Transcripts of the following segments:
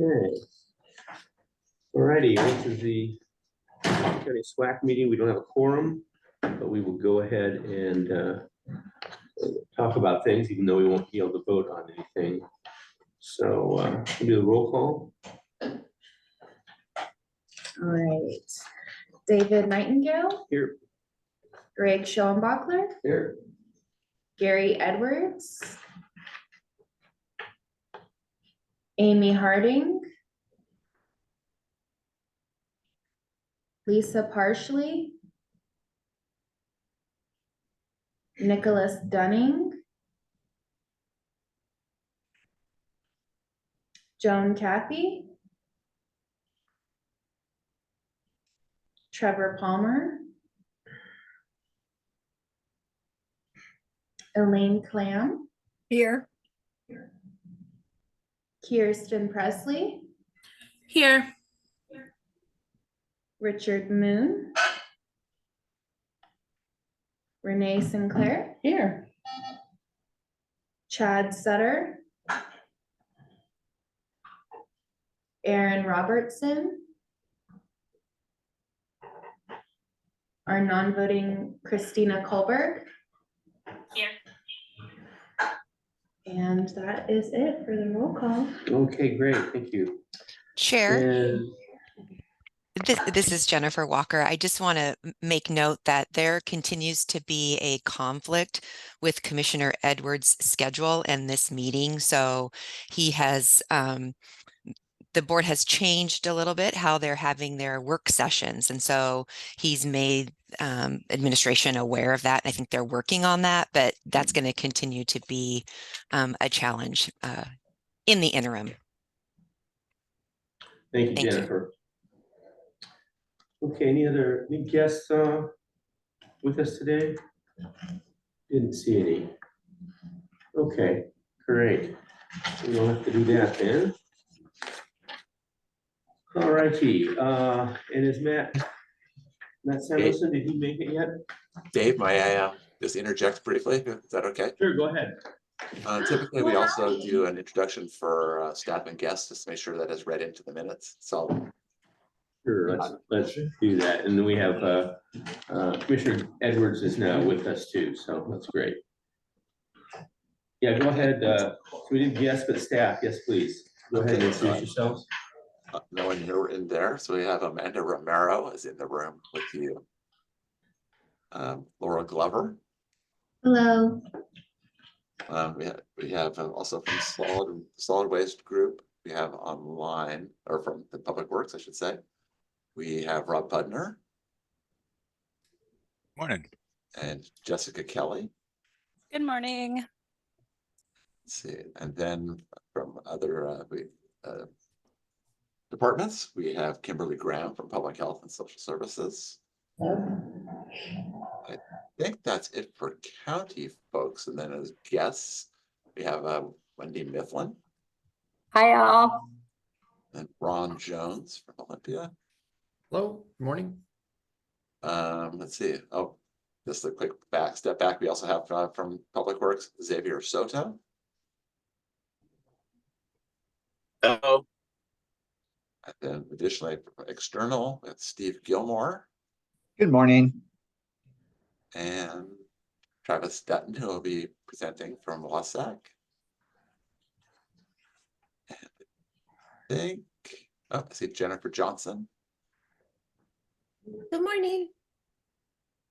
Okay. Alrighty, this is the county SWAC meeting. We don't have a quorum, but we will go ahead and talk about things, even though we won't be able to vote on anything. So we'll do the roll call. All right. David Nightingale. Here. Greg Schoenbachler. Here. Gary Edwards. Amy Harding. Lisa Parsley. Nicholas Dunning. Joan Cathy. Trevor Palmer. Elaine Clam. Here. Kirsten Presley. Here. Richard Moon. Renee Sinclair. Here. Chad Sutter. Aaron Robertson. Our non-voting Christina Colberg. Here. And that is it for the roll call. Okay, great. Thank you. Chair, And this is Jennifer Walker. I just want to make note that there continues to be a conflict with Commissioner Edwards' schedule and this meeting. So he has, the board has changed a little bit how they're having their work sessions. And so he's made administration aware of that. And I think they're working on that, but that's going to continue to be a challenge in the interim. thank you, Thank you. Jennifer. Okay, any guests with us today? Didn't see any. Okay, great. We don't have to do that then. All righty, and is Matt Samuelson, did he make it yet? Dave, may I just interject briefly? Is that okay? Sure, go ahead. Typically, we also do an introduction for staff and guests, just to make sure that is read into the minutes. So Sure, let's do that. And then we have Commissioner Edwards is now with us too, so that's great. Yeah, go ahead. So we did guests, but staff, yes, please. Go ahead and introduce yourselves. no one here in there. So we have Amanda Romero is in the room with you. Laura Glover. Hello. We have also from solid waste group. We have online, or from the Public Works, I should say. We have Rob Pudner. Morning. And Jessica Kelly. Good morning. Let's see, and then from other departments, we have Kimberly Graham from Public Health and Social Services. I think that's it for county folks, and then as guests, we have Wendy Mifflin. Hi, all. And Ron Jones from Olympia. Hello, good morning. Let's see. Oh, just a quick step back. We also have from Public Works, Xavier Soto. Hello. And then additionally, external, we have Steve Gilmore. Good morning. And Travis Dutton, who will be presenting from WASAC. And I think, I see Jennifer Johnson. Good morning.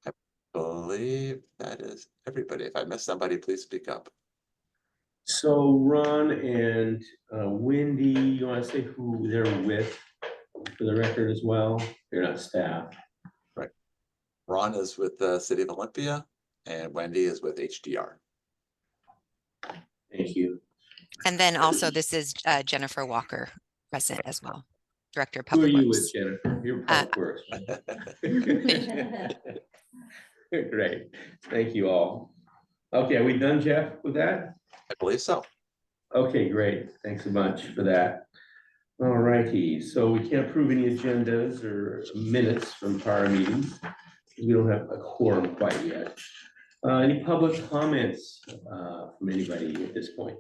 I believe that is everybody. If I missed somebody, please speak up. So Ron and Wendy, you want to say who they're with for the record as well? They're not staff. Right. Ron is with the City of Olympia and Wendy is with HDR. Thank you. And then also this is Jennifer Walker present as well, Director of Who are Public you Works. with, Jennifer? You're Public Works. Great. Thank you all. Okay, are we done, Jeff, with that? I believe so. Okay, great. Thanks a bunch for that. All righty. So we can't approve any agendas or minutes from prior meetings. We don't have a quorum quite yet. Any public comments from anybody at this point?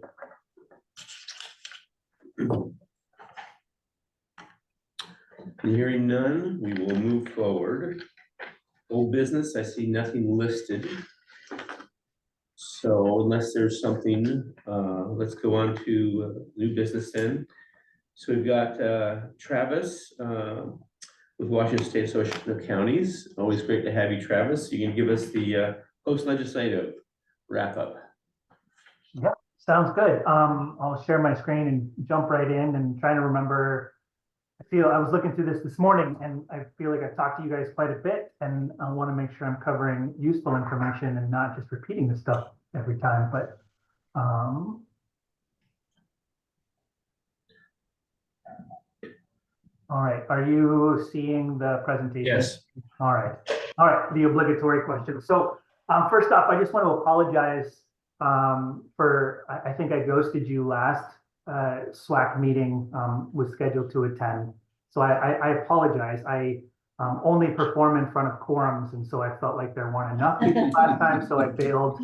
Hearing none, we will move forward. Old business, I see nothing listed. So unless there's something, let's go on to new business then. So we've got Travis with Washington State Association of Counties. Always great to have you, Travis. You can give us the post-legislative wrap up. Yep, sounds good. I'll share my screen and jump right in and trying to remember. I was looking through this morning and I feel like I've talked to you guys quite a bit, and I want to make sure I'm covering useful information and not just repeating this stuff every time, but all right, are you seeing the presentation? Yes. All right, the obligatory question. So first off, I just want to apologize for, I think I ghosted you last SWAC meeting, was scheduled to attend. So I apologize. I only perform in front of quorums, and so I felt like there weren't enough people last time, so I bailed.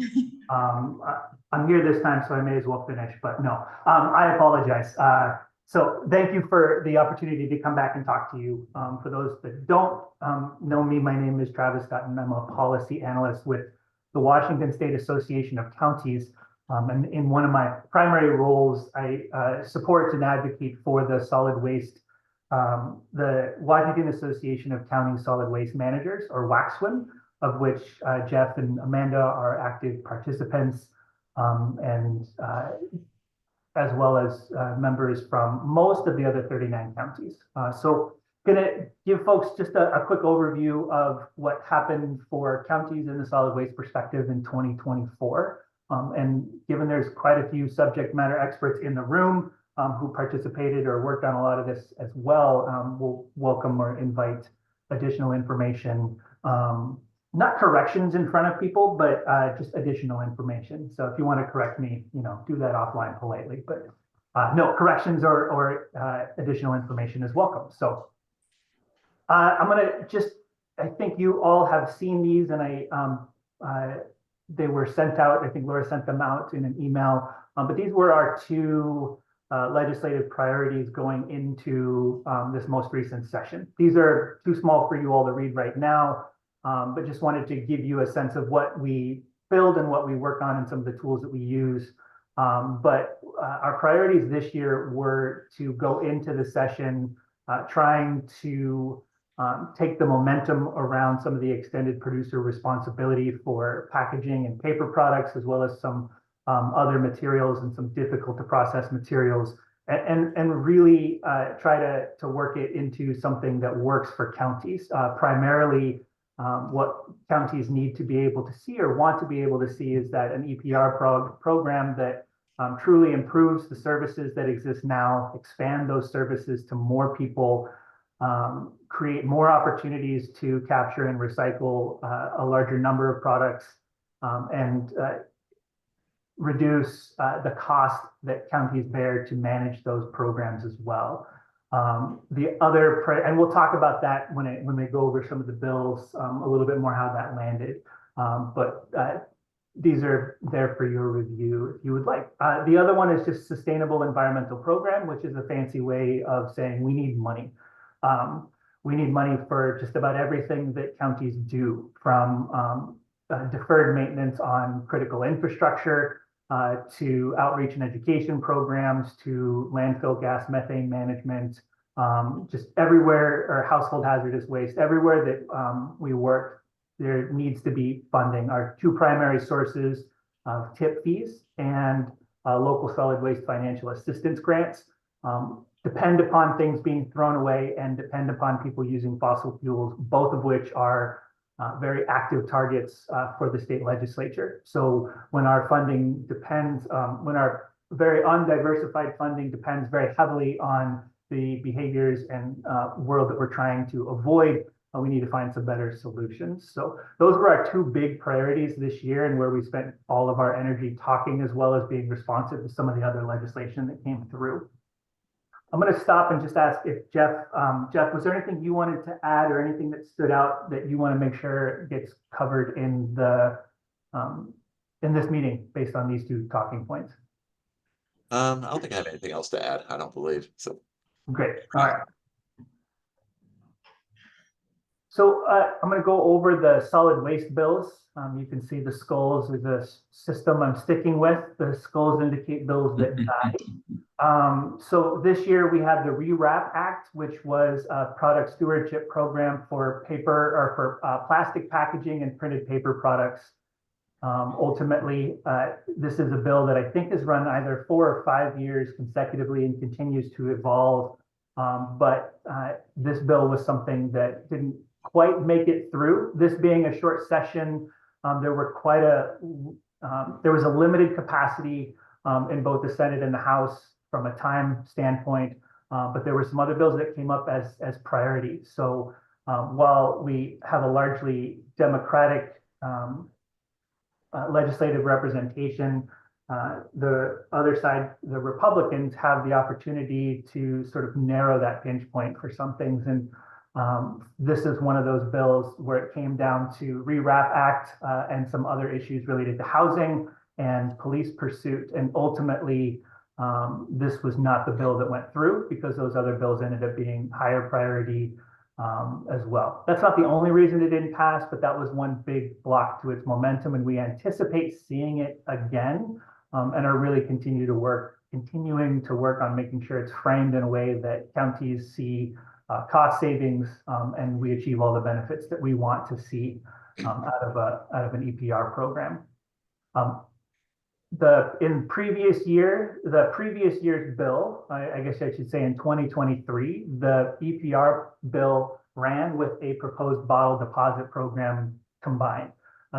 I'm here this time, so I may as well finish, but no, I apologize. So thank you for the opportunity to come back and talk to you. For those that don't know me, my name is Travis Dutton. I'm a policy analyst with the Washington State Association of Counties. And in one of my primary roles, I support and advocate for the solid waste, the Washington Association of County Solid Waste Managers, or WACSWM, of which Jeff and Amanda are active participants, and as well as members from most of the other 39 counties. So gonna give folks just a quick overview of what happened for counties in the solid waste perspective in 2024. And given there's quite a few subject matter experts in the room who participated or worked on a lot of this as well, we'll welcome or invite additional information. Not corrections in front of people, but just additional information. So if you want to correct me, do that offline politely, but no corrections or additional information is welcome. So I'm gonna I think you all have seen these, and they were sent out. I think Laura sent them out in an email, but these were our two legislative priorities going into this most recent session. These are too small for you all to read right now, but just wanted to give you a sense of what we build and what we work on and some of the tools that we use. But our priorities this year were to go into the session trying to take the momentum around some of the extended producer responsibility for packaging and paper products, as well as some other materials and some difficult to process materials, and really try to work it into something that works for counties. Primarily, what counties need to be able to see or want to be able to see is that an EPR program that truly improves the services that exist now, expand those services to more people, create more opportunities to capture and recycle a larger number of products, and reduce the cost that counties bear to manage those programs as well. The other, and we'll talk about that when we go over some of the bills, a little bit more how that landed. But these are there for your review if you would like. The other one is just sustainable environmental program, which is a fancy way of saying we need money. We need money for just about everything that counties do, from deferred maintenance on critical infrastructure, to outreach and education programs, to landfill gas methane management, just everywhere, or household hazardous waste, everywhere that we work, there needs to be funding. Our two primary sources of tip fees and local solid waste financial assistance grants depend upon things being thrown away and depend upon people using fossil fuels, both of which are very active targets for the state legislature. So when our funding depends, when our very undiversified funding depends very heavily on the behaviors and world that we're trying to avoid, we need to find some better solutions. So those were our two big priorities this year, and where we spent all of our energy talking, as well as being responsive to some of the other legislation that came through. I'm going to stop and just ask if Jeff, was there anything you wanted to add or anything that stood out that you want to make sure gets covered in the in this meeting based on these two talking points? I don't think I have anything else to add. I don't believe so. Great. All right. So I'm going to go over the solid waste bills. You can see the skulls is a system I'm sticking with. The skulls indicate bills that died. So this year we had the REWRAP Act, which was a product stewardship program for paper or for plastic packaging and printed paper products. Ultimately, this is a bill that I think has run either 4 or 5 years consecutively and continues to evolve. But this bill was something that didn't quite make it through. This being a short session, there was a limited capacity in both the Senate and the House from a time standpoint, but there were some other bills that came up as priorities. So while we have a largely Democratic legislative representation, the other side, the Republicans, have the opportunity to sort of narrow that pinch point for some things. And this is one of those bills where it came down to REWRAP Act and some other issues related to housing and police pursuit. And ultimately, this was not the bill that went through because those other bills ended up being higher priority as well. That's not the only reason it didn't pass, but that was one big block to its momentum. And we anticipate seeing it again and are really continuing to work on making sure it's framed in a way that counties see cost savings, and we achieve all the benefits that we want to see out of an EPR program. The previous year's bill, I guess I should say in 2023, the EPR bill ran with a proposed bottle deposit program combined.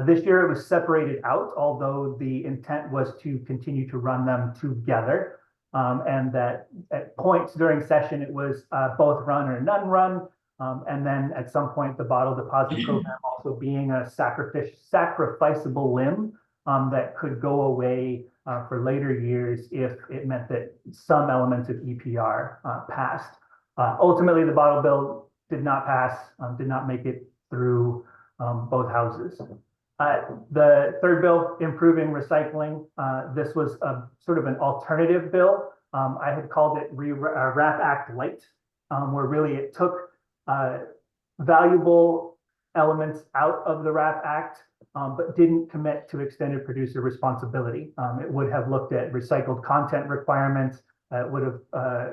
This year it was separated out, although the intent was to continue to run them together. And that at points during session, it was both run or none run. And then at some point, the bottle deposit program also being a sacrificable limb that could go away for later years if it meant that some elements of EPR passed. Ultimately, the bottle bill did not pass, did not make it through both houses. The third bill, improving recycling, this was a sort of an alternative bill. I had called it REWRAP Act Light, where really it took valuable elements out of the RAP Act, but didn't commit to extended producer responsibility. It would have looked at recycled content requirements. It would have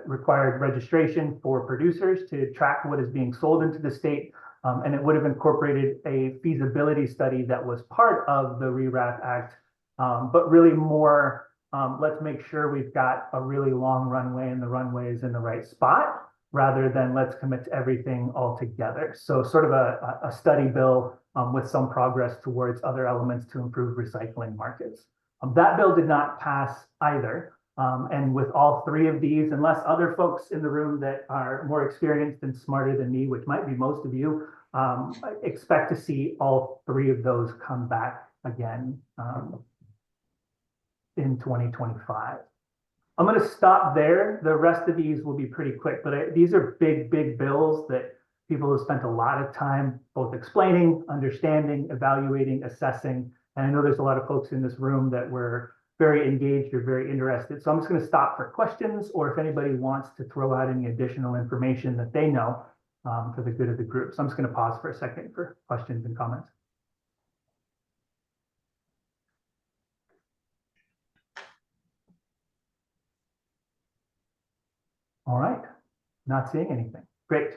required registration for producers to track what is being sold into the state. And it would have incorporated a feasibility study that was part of the REWRAP Act, but really more, let's make sure we've got a really long runway and the runway is in the right spot, rather than let's commit to everything altogether. So sort of a study bill with some progress towards other elements to improve recycling markets. That bill did not pass either. And with all three of these, unless other folks in the room that are more experienced and smarter than me, which might be most of you, expect to see all three of those come back again in 2025. I'm going to stop there. The rest of these will be pretty quick, but these are big, big bills that people have spent a lot of time both explaining, understanding, evaluating, assessing. And I know there's a lot of folks in this room that were very engaged or very interested. So I'm just going to stop for questions, or if anybody wants to throw out any additional information that they know for the good of the group. So I'm just going to pause for a second for questions and comments. All right, not seeing anything. Great.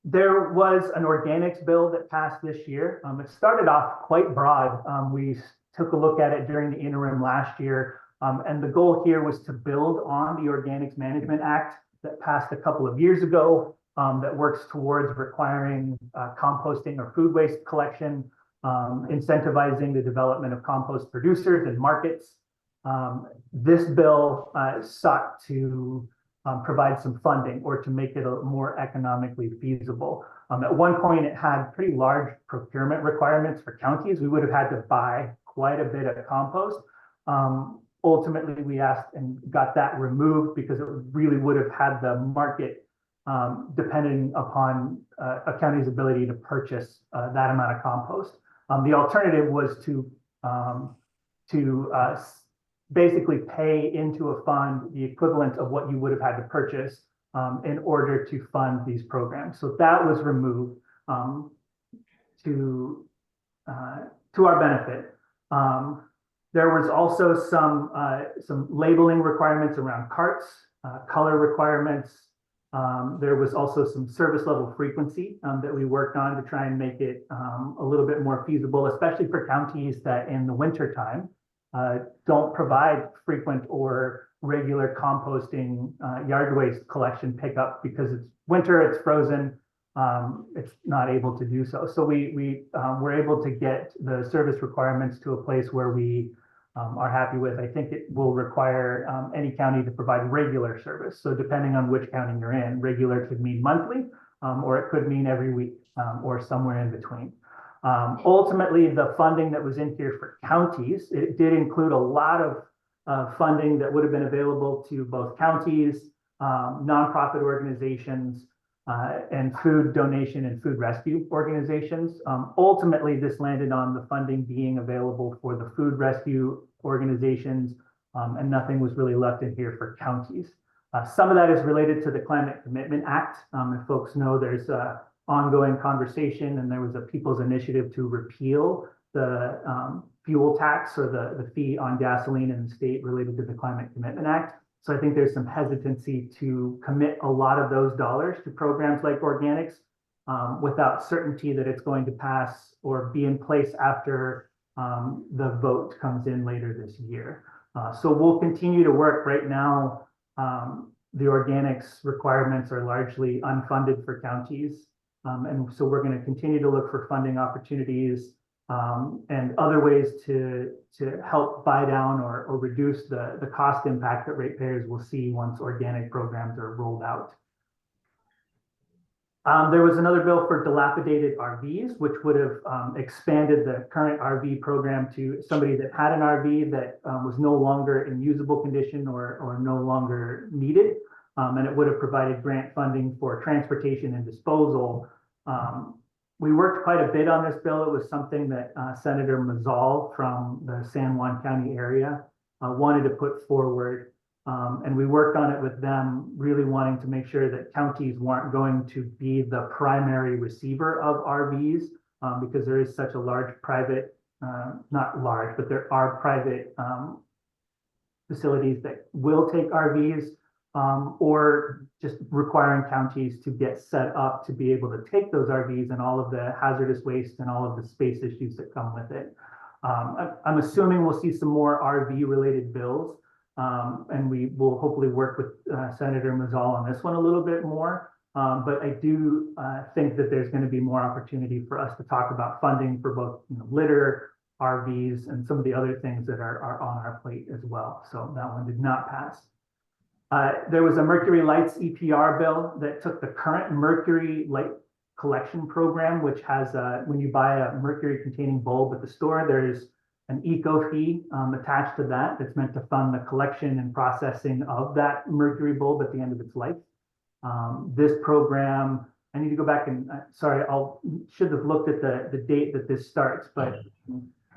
There was an organics bill that passed this year. It started off quite broad. We took a look at it during the interim last year. And the goal here was to build on the Organics Management Act that passed a couple of years ago that works towards requiring composting or food waste collection, incentivizing the development of compost producers and markets. This bill sought to provide some funding or to make it more economically feasible. At one point, it had pretty large procurement requirements for counties. We would have had to buy quite a bit of compost. Ultimately, we asked and got that removed because it really would have had the market depending upon a county's ability to purchase that amount of compost. The alternative was to basically pay into a fund the equivalent of what you would have had to purchase in order to fund these programs. So that was removed. to our benefit. There was also some labeling requirements around carts, color requirements. There was also some service level frequency that we worked on to try and make it a little bit more feasible, especially for counties that in the winter time don't provide frequent or regular composting yard waste collection pickup because it's winter, it's frozen, it's not able to do so. So we were able to get the service requirements to a place where we are happy with. I think it will require any county to provide regular service. So depending on which county you're in, regular could mean monthly, or it could mean every week, or somewhere in between. Ultimately, the funding that was in here for counties, it did include a lot of funding that would have been available to both counties, nonprofit organizations, and food donation and food rescue organizations. Ultimately, this landed on the funding being available for the food rescue organizations, and nothing was really left in here for counties. Some of that is related to the Climate Commitment Act. If folks know, there's a ongoing conversation, and there was a people's initiative to repeal the fuel tax or the fee on gasoline in the state related to the Climate Commitment Act. So I think there's some hesitancy to commit a lot of those dollars to programs like organics without certainty that it's going to pass or be in place after the vote comes in later this year. So we'll continue to work. Right now. The organics requirements are largely unfunded for counties. And so we're going to continue to look for funding opportunities and other ways to help buy down or reduce the cost impact that ratepayers will see once organic programs are rolled out. There was another bill for dilapidated RVs, which would have expanded the current RV program to somebody that had an RV that was no longer in usable condition or no longer needed. And it would have provided grant funding for transportation and disposal. We worked quite a bit on this bill. It was something that Senator Mazzal from the San Juan County area wanted to put forward. And we worked on it with them, really wanting to make sure that counties weren't going to be the primary receiver of RVs because there is such a large private, not large, but there are private facilities that will take RVs or just requiring counties to get set up to be able to take those RVs and all of the hazardous waste and all of the space issues that come with it. I'm assuming we'll see some more RV related bills. And we will hopefully work with Senator Mazzal on this one a little bit more. But I do think that there's going to be more opportunity for us to talk about funding for both litter, RVs, and some of the other things that are on our plate as well. So that one did not pass. There was a Mercury Lights EPR bill that took the current Mercury Light collection program, which has when you buy a mercury containing bulb at the store, there's an eco fee attached to that that's meant to fund the collection and processing of that mercury bulb at the end of its life. This program, I need to go back and sorry, should have looked at the date that this starts, but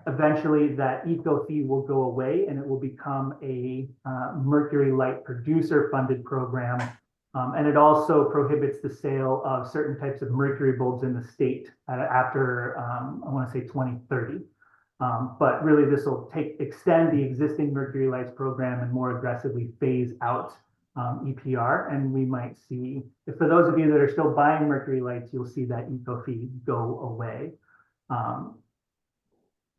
eventually that eco fee will go away and it will become a Mercury Light producer funded program. And it also prohibits the sale of certain types of mercury bulbs in the state after, I want to say 2030. But really this will extend the existing Mercury Lights program and more aggressively phase out EPR. And we might see, if for those of you that are still buying Mercury Lights, you'll see that eco fee go away.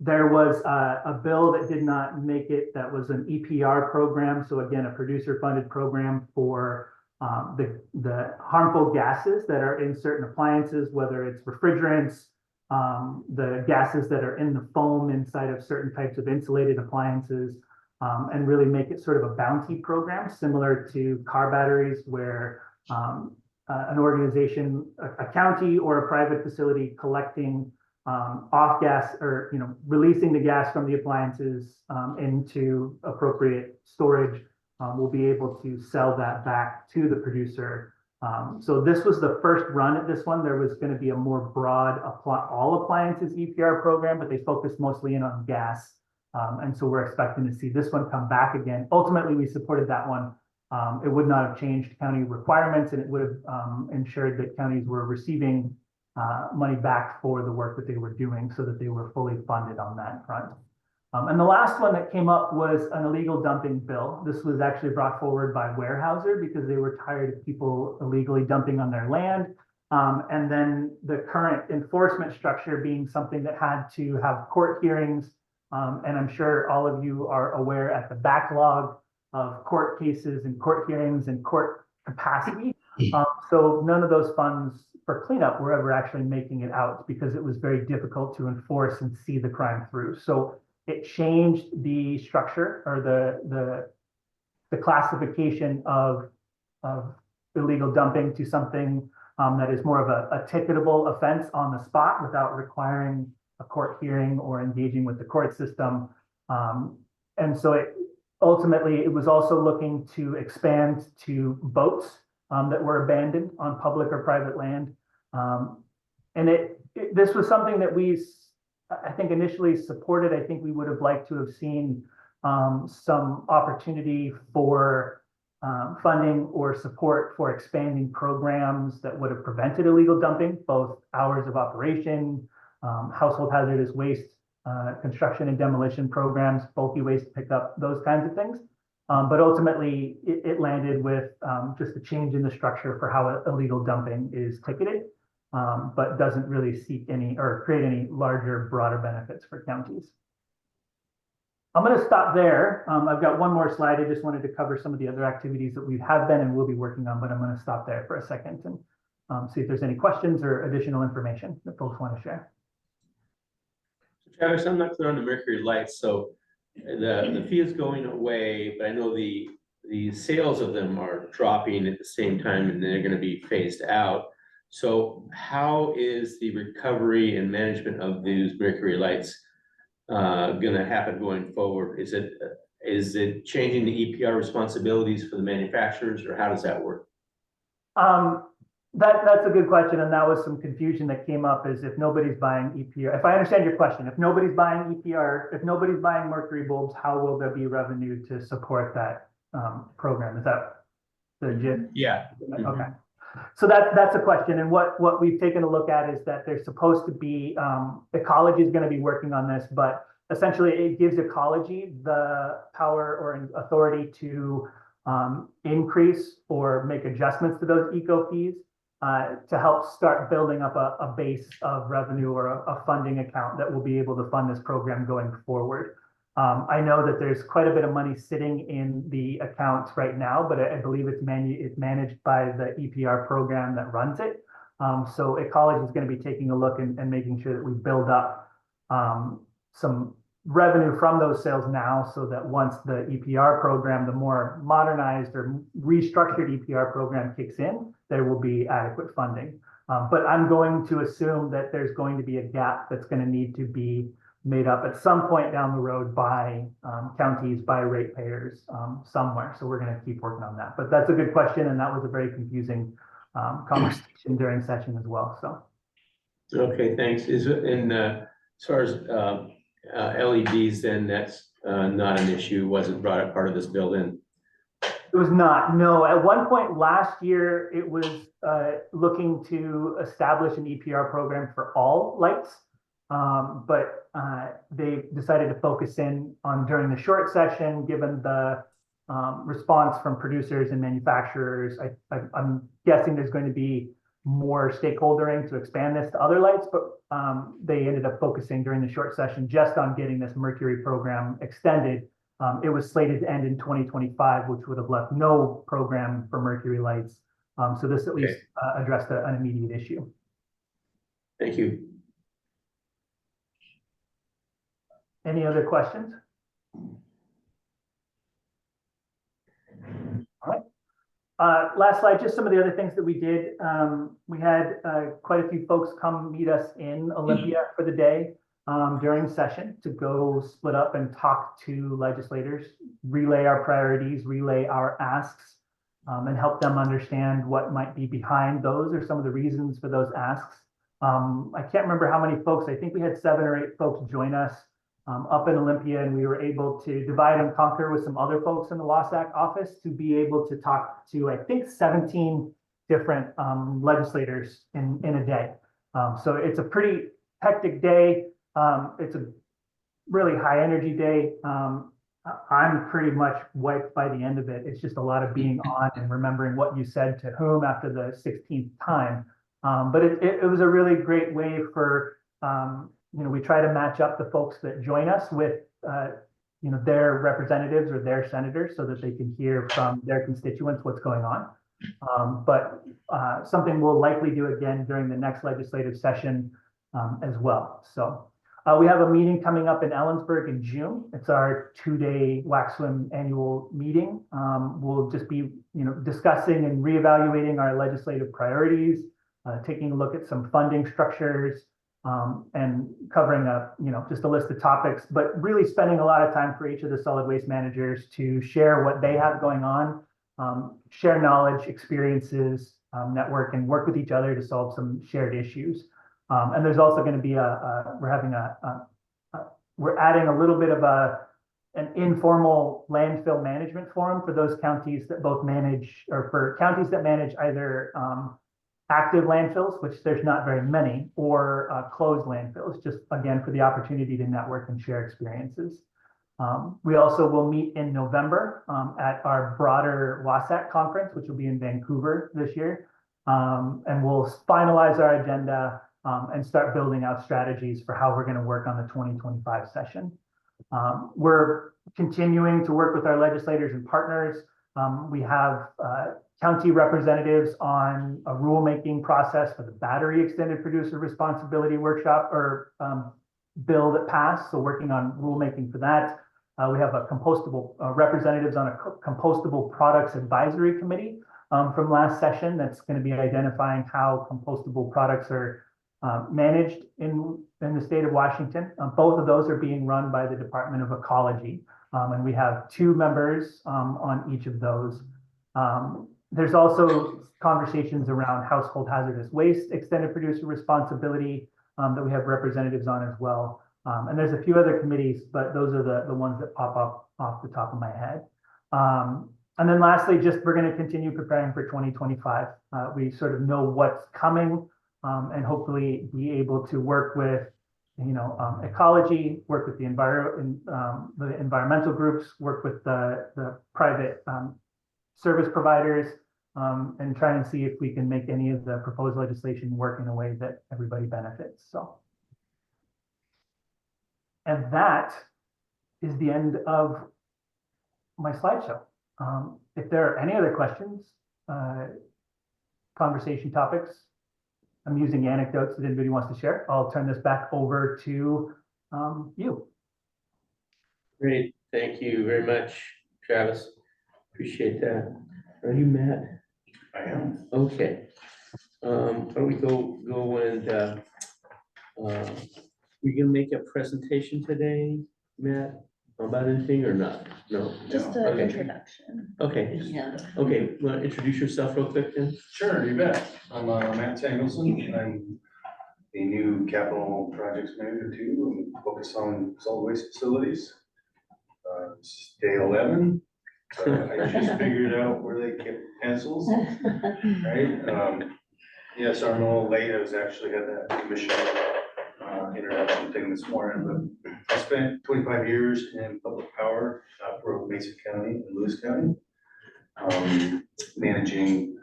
There was a bill that did not make it that was an EPR program. So again, a producer funded program for the harmful gases that are in certain appliances, whether it's refrigerants, the gases that are in the foam inside of certain types of insulated appliances, and really make it sort of a bounty program similar to car batteries where an organization, a county or a private facility collecting off gas or releasing the gas from the appliances into appropriate storage will be able to sell that back to the producer. So this was the first run at this one. There was going to be a more broad all appliances EPR program, but they focused mostly in on gas. And so we're expecting to see this one come back again. Ultimately, we supported that one. It would not have changed county requirements, and it would have ensured that counties were receiving money back for the work that they were doing so that they were fully funded on that front. And the last one that came up was an illegal dumping bill. This was actually brought forward by Weyerhaeuser because they were tired of people illegally dumping on their land. And then the current enforcement structure being something that had to have court hearings. And I'm sure all of you are aware at the backlog of court cases and court hearings and court capacity. So none of those funds for cleanup were ever actually making it out because it was very difficult to enforce and see the crime through. So it changed the structure or the classification of illegal dumping to something that is more of a ticketable offense on the spot without requiring a court hearing or engaging with the court system. And so ultimately, it was also looking to expand to boats that were abandoned on public or private land. And this was something that I think initially supported. I think we would have liked to have seen some opportunity for funding or support for expanding programs that would have prevented illegal dumping, both hours of operation, household hazardous waste, construction and demolition programs, bulky waste pickup, those kinds of things. But ultimately, it landed with just a change in the structure for how illegal dumping is ticketed, but doesn't really seek any or create any larger, broader benefits for counties. I'm going to stop there. I've got one more slide. I just wanted to cover some of the other activities that we have been and will be working on, but I'm going to stop there for a second and see if there's any questions or additional information that folks want to share. Travis, I'm not clear on the Mercury lights, so the fee is going away, but I know the sales of them are dropping at the same time and they're going to be phased out. So how is the recovery and management of these Mercury lights going to happen going forward? Is it changing the EPR responsibilities for the manufacturers, or how does that work? That's a good question, and that was some confusion that came up. Is if nobody's buying EPR, if I understand your question, if nobody's buying EPR, if nobody's buying Mercury bulbs, how will there be revenue to support that program? Is that the gist? Yeah. Okay. So that's a question, and what we've taken a look at is that there's supposed to be Ecology is going to be working on this, but essentially it gives Ecology the power or authority to increase or make adjustments to those eco fees to help start building up a base of revenue or a funding account that will be able to fund this program going forward. I know that there's quite a bit of money sitting in the accounts right now, but I believe it's managed by the EPR program that runs it. So Ecology is going to be taking a look and making sure that we build up some revenue from those sales now, so that once the EPR program, the more modernized or restructured EPR program kicks in, there will be adequate funding. But I'm going to assume that there's going to be a gap that's going to need to be made up at some point down the road by counties, by ratepayers somewhere. So we're going to keep working on that. But that's a good question, and that was a very confusing conversation during session as well. So. Okay, thanks. Is it as far as LEDs, then that's not an issue? Wasn't brought up part of this bill then? It was not, no. At one point last year, it was looking to establish an EPR program for all lights. But they decided to focus in on during the short session, given the response from producers and manufacturers. I'm guessing there's going to be more stakeholdering to expand this to other lights, but they ended up focusing during the short session just on getting this Mercury program extended. It was slated to end in 2025, which would have left no program for Mercury lights. So this at least addressed an immediate issue. Thank you. Any other questions? All right. Last slide, just some of the other things that we did. We had quite a few folks come meet us in Olympia for the day during session to go split up and talk to legislators, relay our priorities, relay our asks, and help them understand what might be behind those or some of the reasons for those asks. I can't remember how many folks. I think we had 7 or 8 folks join us up in Olympia, and we were able to divide and conquer with some other folks in the WASAC office to be able to talk to, I think, 17 different legislators in a day. So it's a pretty hectic day. It's a really high energy day. I'm pretty much wiped by the end of it. It's just a lot of being on and remembering what you said to whom after the 16th time. But it was a really great way for, we try to match up the folks that join us with, their representatives or their senators so that they can hear from their constituents what's going on. But something we'll likely do again during the next legislative session as well. So we have a meeting coming up in Ellensburg in June. It's our 2-day Waxwim annual meeting. We'll just be, discussing and reevaluating our legislative priorities, taking a look at some funding structures, and covering just a list of topics, but really spending a lot of time for each of the solid waste managers to share what they have going on, share knowledge, experiences, network, and work with each other to solve some shared issues. And there's also going to be we're adding a little bit of an informal landfill management forum for those counties that both manage, or for counties that manage either active landfills, which there's not very many, or closed landfills, just again for the opportunity to network and share experiences. We also will meet in November at our broader WASAC conference, which will be in Vancouver this year. And we'll finalize our agenda and start building out strategies for how we're going to work on the 2025 session. We're continuing to work with our legislators and partners. We have county representatives on a rulemaking process for the battery extended producer responsibility workshop or bill that passed. So working on rulemaking for that. We have a compostable representatives on a compostable products advisory committee from last session that's going to be identifying how compostable products are managed in the state of Washington. Both of those are being run by the Department of Ecology. And we have 2 members on each of those. There's also conversations around household hazardous waste extended producer responsibility that we have representatives on as well. And there's a few other committees, but those are the ones that pop up off the top of my head. And then lastly, we're going to continue preparing for 2025. We sort of know what's coming and hopefully be able to work with, ecology, work with the environmental groups, work with the private service providers, and try and see if we can make any of the proposed legislation work in a way that everybody benefits. So. And that is the end of my slideshow. If there are any other questions, conversation topics, amusing anecdotes that anybody wants to share, I'll turn this back over to you. Great, thank you very much, Travis. Appreciate that. Are you Matt? I am. Okay. Why don't we go and we can make a presentation today, Matt, about anything or not? No. Just an Okay. introduction. Okay. Yeah. Okay, want to introduce yourself real quick then? Sure, you bet. I'm Matt Samuelson. I'm the new capital projects manager too, and focus on solid waste facilities. It's day 11, so I just figured out where they kept pencils, right? Yes, I'm a little late. I was actually had that commission introduction thing this morning, but I spent 25 years in public power for Mason County and Lewis County, managing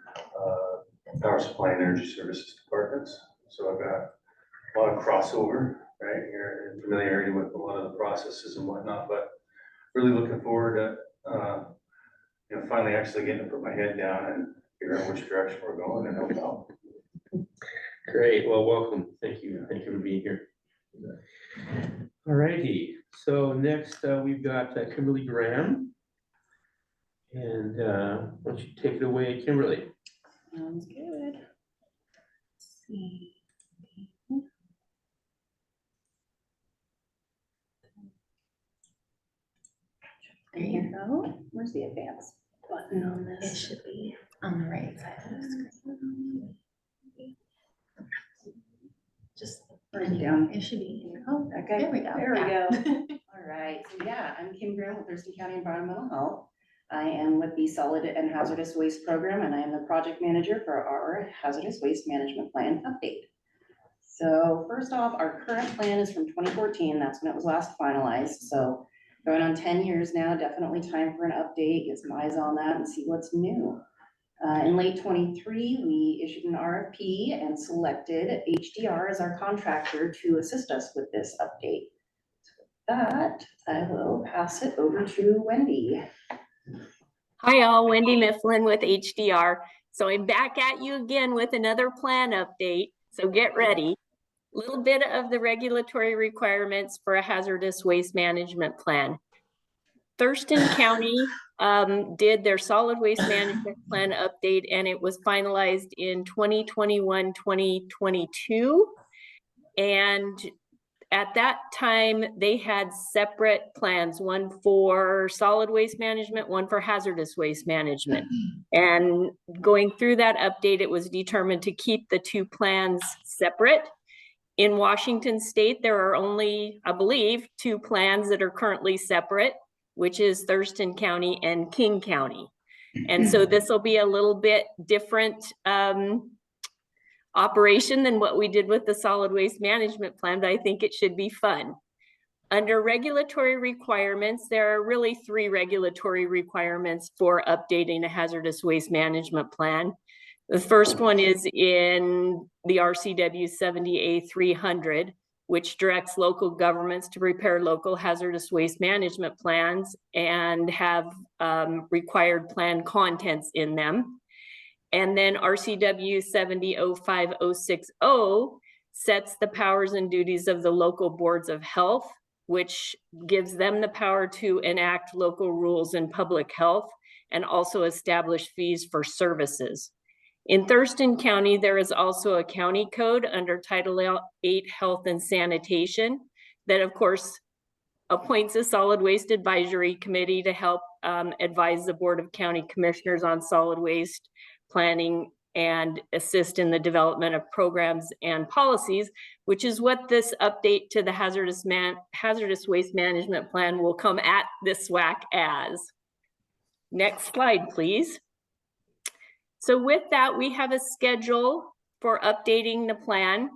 power supply and energy services departments. So I've got a lot of crossover, right here, and familiarity with a lot of the processes and whatnot, but really looking forward to finally actually getting to put my head down and figure out which direction we're going and help out. Great, well, welcome. Thank you for being here. All righty, so next we've got Kimberly Graham. And why don't you take it away, Kimberly? Sounds good. Let's see. There you go. Where's the advance button on It this? should be on the right side of the screen. Just Right down. It should be here. Oh, Okay, there we go. There we Yeah. go. All right, so yeah, I'm Kim Graham with Thurston County Environmental Health. I am with the Solid and Hazardous Waste Program, and I am the project manager for our hazardous waste management plan update. So first off, our current plan is from 2014. That's when it was last finalized. So going on 10 years now, definitely time for an update, get some eyes on that and see what's new. In late 23, we issued an RFP and selected HDR as our contractor to assist us with this update. So with that, I will pass it over to Wendy. Hi all, Wendy Mifflin with HDR. So I'm back at you again with another plan update. So get ready. Little bit of the regulatory requirements for a hazardous waste management plan. Thurston County did their solid waste management plan update, and it was finalized in 2021, 2022. And at that time, they had separate plans, one for solid waste management, one for hazardous waste management. And going through that update, it was determined to keep the two plans separate. In Washington State, there are only, I believe, two plans that are currently separate, which is Thurston County and King County. And so this will be a little bit different operation than what we did with the solid waste management plan, but I think it should be fun. Under regulatory requirements, there are really three regulatory requirements for updating a hazardous waste management plan. The first one is in the RCW 70A300, which directs local governments to prepare local hazardous waste management plans and have required plan contents in them. And then RCW 700560 sets the powers and duties of the local boards of health, which gives them the power to enact local rules in public health and also establish fees for services. In Thurston County, there is also a county code under Title 8 Health and Sanitation that, of course, appoints a solid waste advisory committee to help advise the Board of County Commissioners on solid waste planning and assist in the development of programs and policies, which is what this update to the hazardous waste management plan will come at this SWAC as. Next slide, please. So with that, we have a schedule for updating the plan.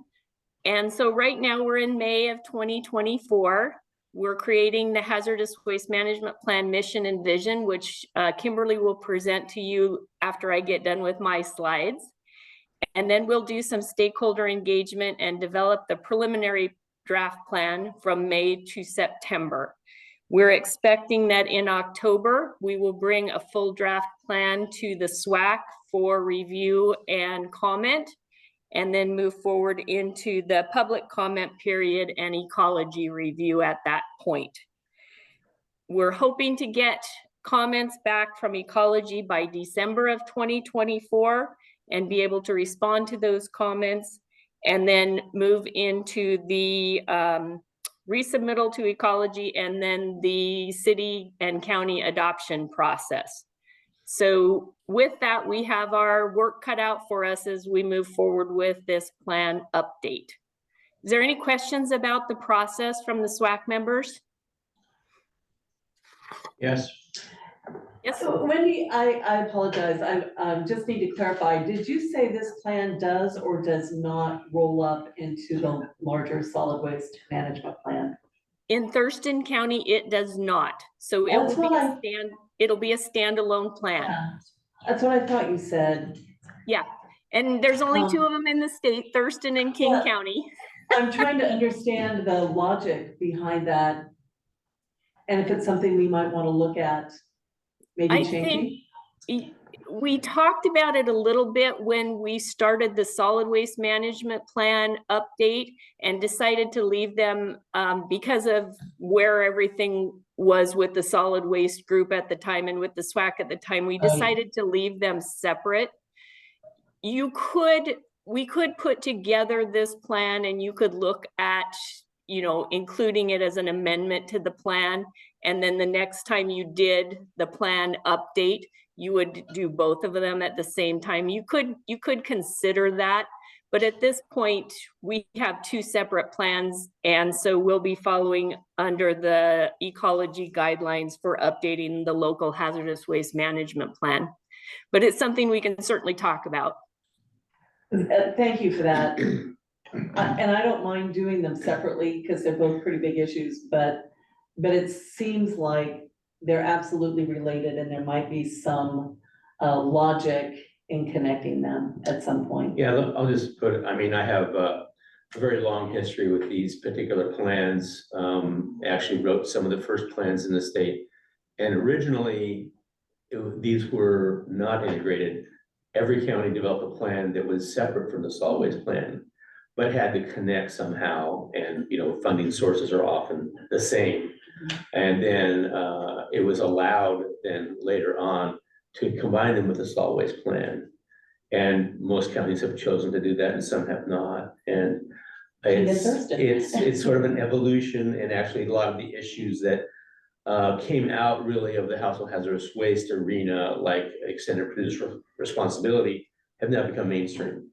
And so right now we're in May of 2024. We're creating the hazardous waste management plan mission and vision, which Kimberly will present to you after I get done with my slides. And then we'll do some stakeholder engagement and develop the preliminary draft plan from May to September. We're expecting that in October, we will bring a full draft plan to the SWAC for review and comment, and then move forward into the public comment period and ecology review at that point. We're hoping to get comments back from ecology by December of 2024 and be able to respond to those comments, and then move into the resubmittal to ecology and then the city and county adoption process. So with that, we have our work cut out for us as we move forward with this plan update. Is there any questions about the process from the SWAC members? Yes. Yes. So Wendy, I apologize. I just need to clarify. Did you say this plan does or does not roll up into the larger solid waste management plan? In Thurston County, it does not. So it will be it'll be a standalone plan. Yeah, that's what I thought you said. Yeah, and there's only two of them in the state, Thurston and King County. I'm trying to understand the logic behind that, and if it's something we might want to look at, maybe changing. We talked about it a little bit when we started the solid waste management plan update and decided to leave them because of where everything was with the solid waste group at the time and with the SWAC at the time. We decided to leave them separate. We could put together this plan and you could look at, including it as an amendment to the plan. And then the next time you did the plan update, you would do both of them at the same time. You could consider that, but at this point we have two separate plans, and so we'll be following under the ecology guidelines for updating the local hazardous waste management plan. But it's something we can certainly talk about. Thank you for that. and I don't mind doing them separately because they're both pretty big issues, but it seems like they're absolutely related and there might be some logic in connecting them at some point. Yeah, I'll just put it, I mean, I have a very long history with these particular plans. Actually wrote some of the first plans in the state. And originally, these were not integrated. Every county developed a plan that was separate from the solid waste plan, but had to connect somehow. And, you know, funding sources are often the same. And then it was allowed then later on to combine them with the solid waste plan. And most counties have chosen to do that and some have not. And Thurston. it's sort of an evolution, and actually a lot of the issues that came out really of the household hazardous waste arena, like extended producer responsibility, have now become mainstream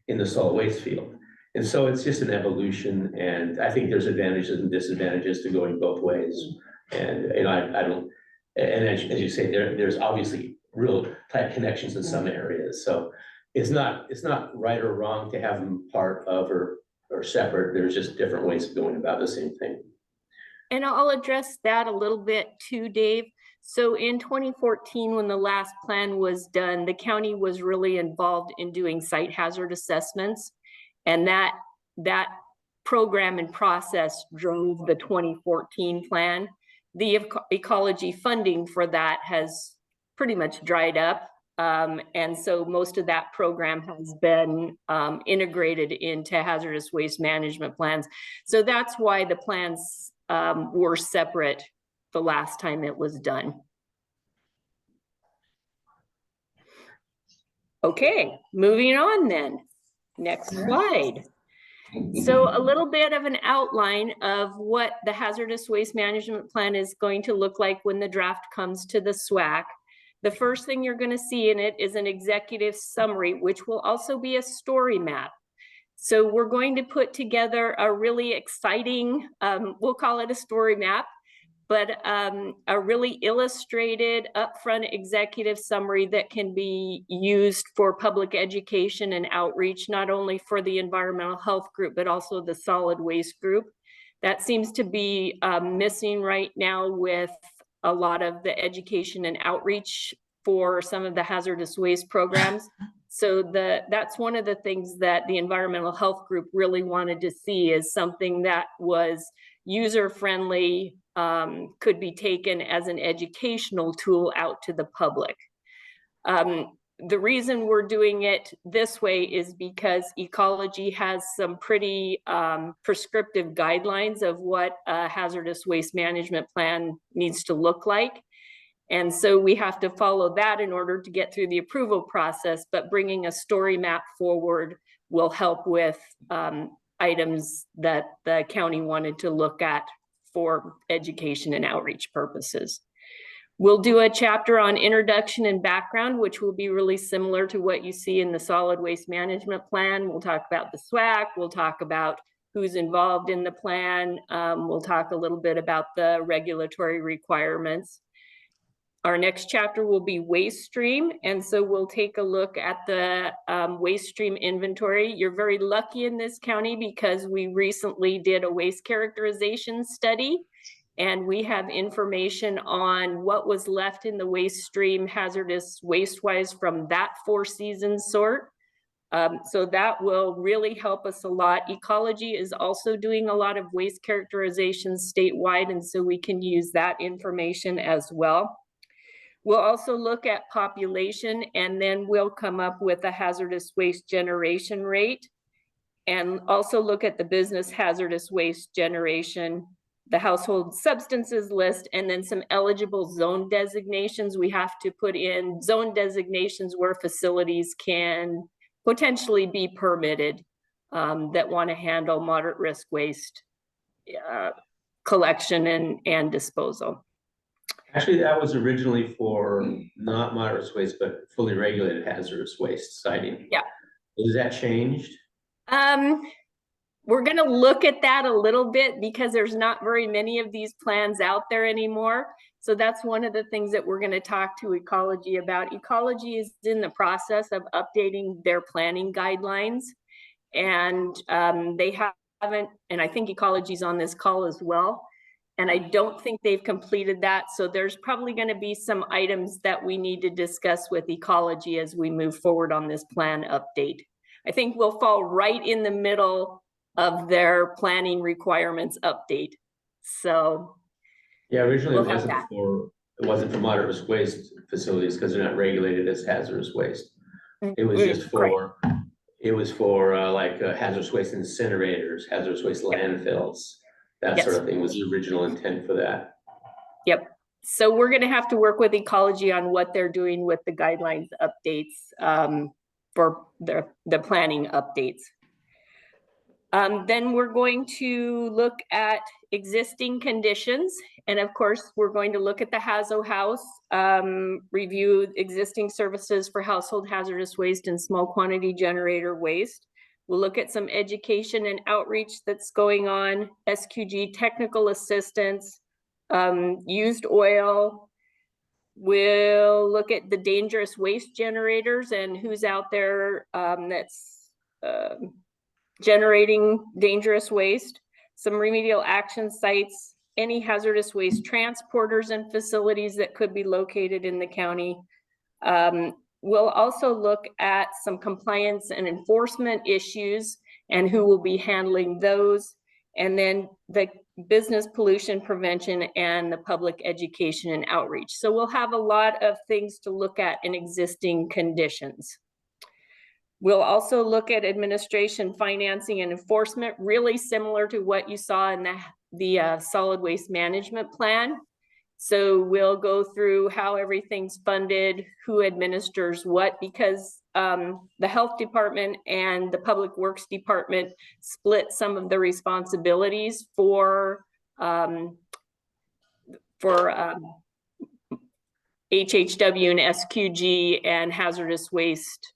in the solid waste field. And so it's just an evolution, and I think there's advantages and disadvantages to going both ways. And I don't, and as you say, there's obviously real tight connections in some areas. So it's not right or wrong to have them part of or separate. There's just different ways of going about the same thing. And I'll address that a little bit too, Dave. So in 2014, when the last plan was done, the county was really involved in doing site hazard assessments. And that program and process drove the 2014 plan. The ecology funding for that has pretty much dried up. And so most of that program has been integrated into hazardous waste management plans. So that's why the plans were separate the last time it was done. Okay, moving on then. Next slide. So a little bit of an outline of what the hazardous waste management plan is going to look like when the draft comes to the SWAC. The first thing you're going to see in it is an executive summary, which will also be a story map. So we're going to put together a really exciting, we'll call it a story map, but a really illustrated upfront executive summary that can be used for public education and outreach, not only for the environmental health group, but also the solid waste group. That seems to be missing right now with a lot of the education and outreach for some of the hazardous waste programs. So that's one of the things that the environmental health group really wanted to see, is something that was user-friendly, could be taken as an educational tool out to the public. The reason we're doing it this way is because ecology has some pretty prescriptive guidelines of what a hazardous waste management plan needs to look like. And so we have to follow that in order to get through the approval process, but bringing a story map forward will help with items that the county wanted to look at for education and outreach purposes. We'll do a chapter on introduction and background, which will be really similar to what you see in the solid waste management plan. We'll talk about the SWAC, we'll talk about who's involved in the plan, we'll talk a little bit about the regulatory requirements. Our next chapter will be waste stream, and so we'll take a look at the waste stream inventory. You're very lucky in this county because we recently did a waste characterization study, and we have information on what was left in the waste stream hazardous waste-wise from that 4-season sort. So that will really help us a lot. Ecology is also doing a lot of waste characterization statewide, and so we can use that information as well. We'll also look at population, and then we'll come up with a hazardous waste generation rate, and also look at the business hazardous waste generation, the household substances list, and then some eligible zone designations. We have to put in zone designations where facilities can potentially be permitted that want to handle moderate risk waste collection and disposal. Actually, that was originally for not moderate waste, but fully regulated hazardous waste siting. Yeah. Has that changed? We're going to look at that a little bit because there's not very many of these plans out there anymore. So that's one of the things that we're going to talk to Ecology about. Ecology is in the process of updating their planning guidelines. And they haven't, and I think ecology's on this call as well. And I don't think they've completed that. So there's probably going to be some items that we need to discuss with ecology as we move forward on this plan update. I think we'll fall right in the middle of their planning requirements update. So Yeah, originally we'll it have wasn't that. it wasn't for moderate waste facilities because they're not regulated as hazardous waste. It was just for, it was for like hazardous waste incinerators, hazardous waste landfills. That sort of thing was the original intent for that. Yep. So we're going to have to work with ecology on what they're doing with the guidelines updates for the planning updates. Then we're going to look at existing conditions. And of course, we're going to look at the Hazo House, review existing services for household hazardous waste and small quantity generator waste. We'll look at some education and outreach that's going on, SQG technical assistance, used oil. We'll look at the dangerous waste generators and who's out there that's generating dangerous waste, some remedial action sites, any hazardous waste transporters and facilities that could be located in the county. We'll also look at some compliance and enforcement issues and who will be handling those, and then the business pollution prevention and the public education and outreach. So we'll have a lot of things to look at in existing conditions. We'll also look at administration, financing, and enforcement, really similar to what you saw in the solid waste management plan. So we'll go through how everything's funded, who administers what, because the health department and the public works department split some of the responsibilities for HHW and SQG and hazardous waste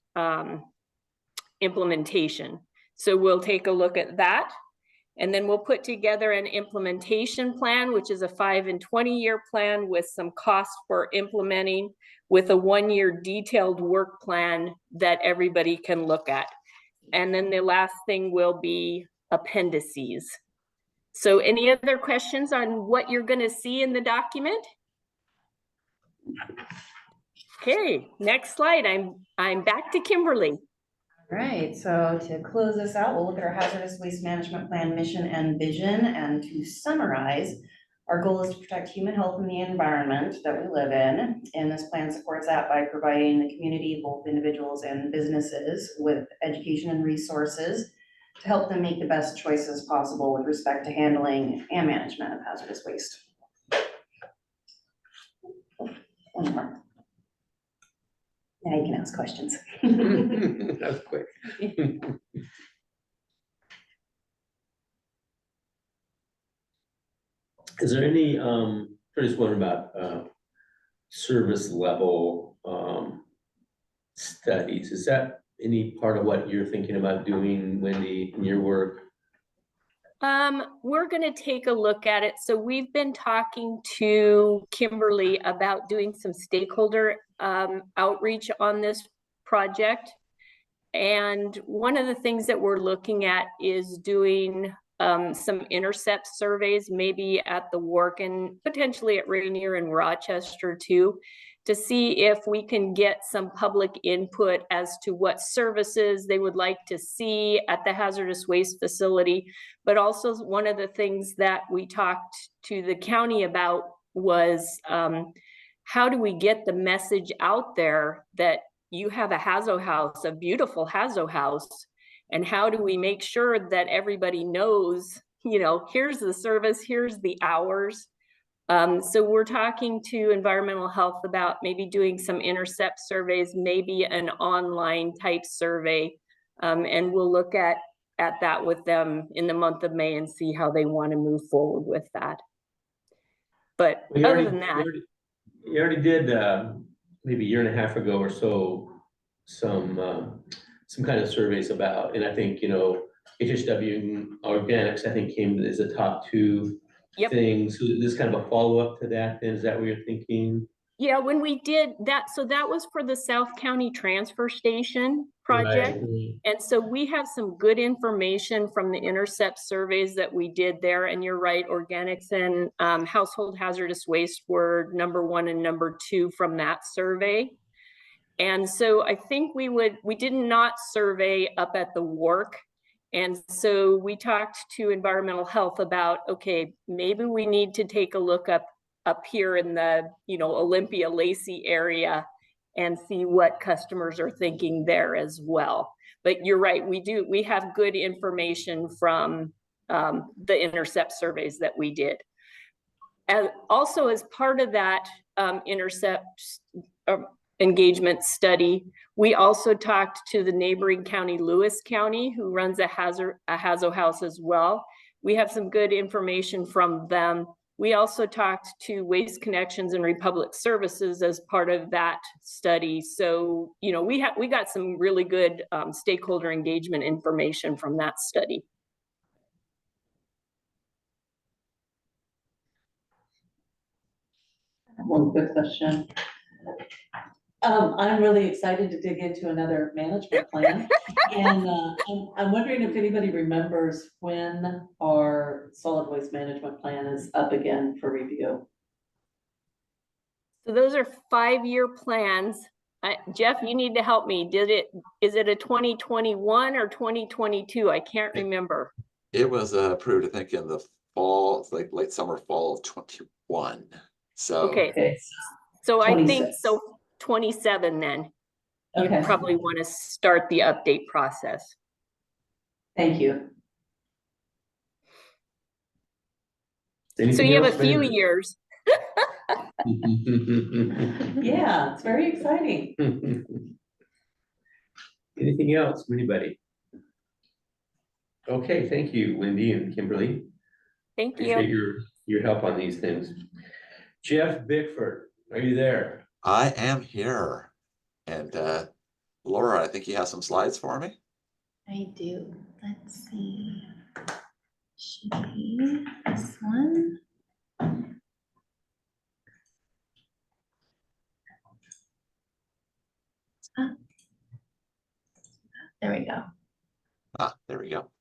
implementation. So we'll take a look at that. And then we'll put together an implementation plan, which is a 5 and 20-year plan with some costs for implementing, with a 1-year detailed work plan that everybody can look at. And then the last thing will be appendices. So any other questions on what you're going to see in the document? Okay, next slide. I'm back to Kimberly. All right, so to close this out, we'll look at our hazardous waste management plan mission and vision. And to summarize, our goal is to protect human health and the environment that we live in. And this plan supports that by providing the community, both individuals and businesses, with education and resources to help them make the best choices possible with respect to handling and management of hazardous waste. One more. Now you can ask questions. That's quick. Is there any, I just wondering about service level studies? Is that any part of what you're thinking about doing, Wendy, in your work? We're going to take a look at it. So we've been talking to Kimberly about doing some stakeholder outreach on this project. And one of the things that we're looking at is doing some intercept surveys, maybe at the Wark and potentially at Rainier and Rochester too, to see if we can get some public input as to what services they would like to see at the hazardous waste facility. But also one of the things that we talked to the county about was how do we get the message out there that you have a Hazo House, a beautiful Hazo House, and how do we make sure that everybody knows, you know, here's the service, here's the hours. So we're talking to environmental health about maybe doing some intercept surveys, maybe an online type survey. And we'll look at that with them in the month of May and see how they want to move forward with that. But other than that, you already did maybe a year and a half ago or so some kind of surveys about, and I think, you know, HHW organics I think came as the top 2 things. So this kind of a follow-up to that then, is that what you're thinking? Yeah, when we did that, so that was for the South County Transfer Station project. Right. And so we have some good information from the intercept surveys that we did there. And you're right, organics and household hazardous waste were number 1 and number 2 from that survey. And so I think we did not survey up at the WARC. And so we talked to environmental health about, okay, maybe we need to take a look up here in the, Olympia Lacey area and see what customers are thinking there as well. But you're right, we have good information from the intercept surveys that we did. And also as part of that intercept engagement study, we also talked to the neighboring county, Lewis County, who runs a Hazo house as well. We have some good information from them. We also talked to Waste Connections and Republic Services as part of that study. So, we got some really good stakeholder engagement information from that study. One quick question. I'm really excited to dig into another management plan. And I'm wondering if anybody remembers when our solid waste management plan is up again for review. So those are 5-year plans. Jeff, you need to help me. Is it a 2021 or 2022? I can't remember. It was approved, I think, in the fall, like late summer, fall of 21. So Okay. So I think 26. so 27 then. You Okay. probably want to start the update process. Thank you. So Anything you have else, a few Brandon? years. Yeah, it's very exciting. Anything else, from anybody? Okay, thank you, Wendy and Kimberly. Thank Appreciate you. your help on these things. Jeff Bickford, are you there? I am here. And Laura, I think you have some slides for me. I do. Let's see. Should be this one. There we go. There we go.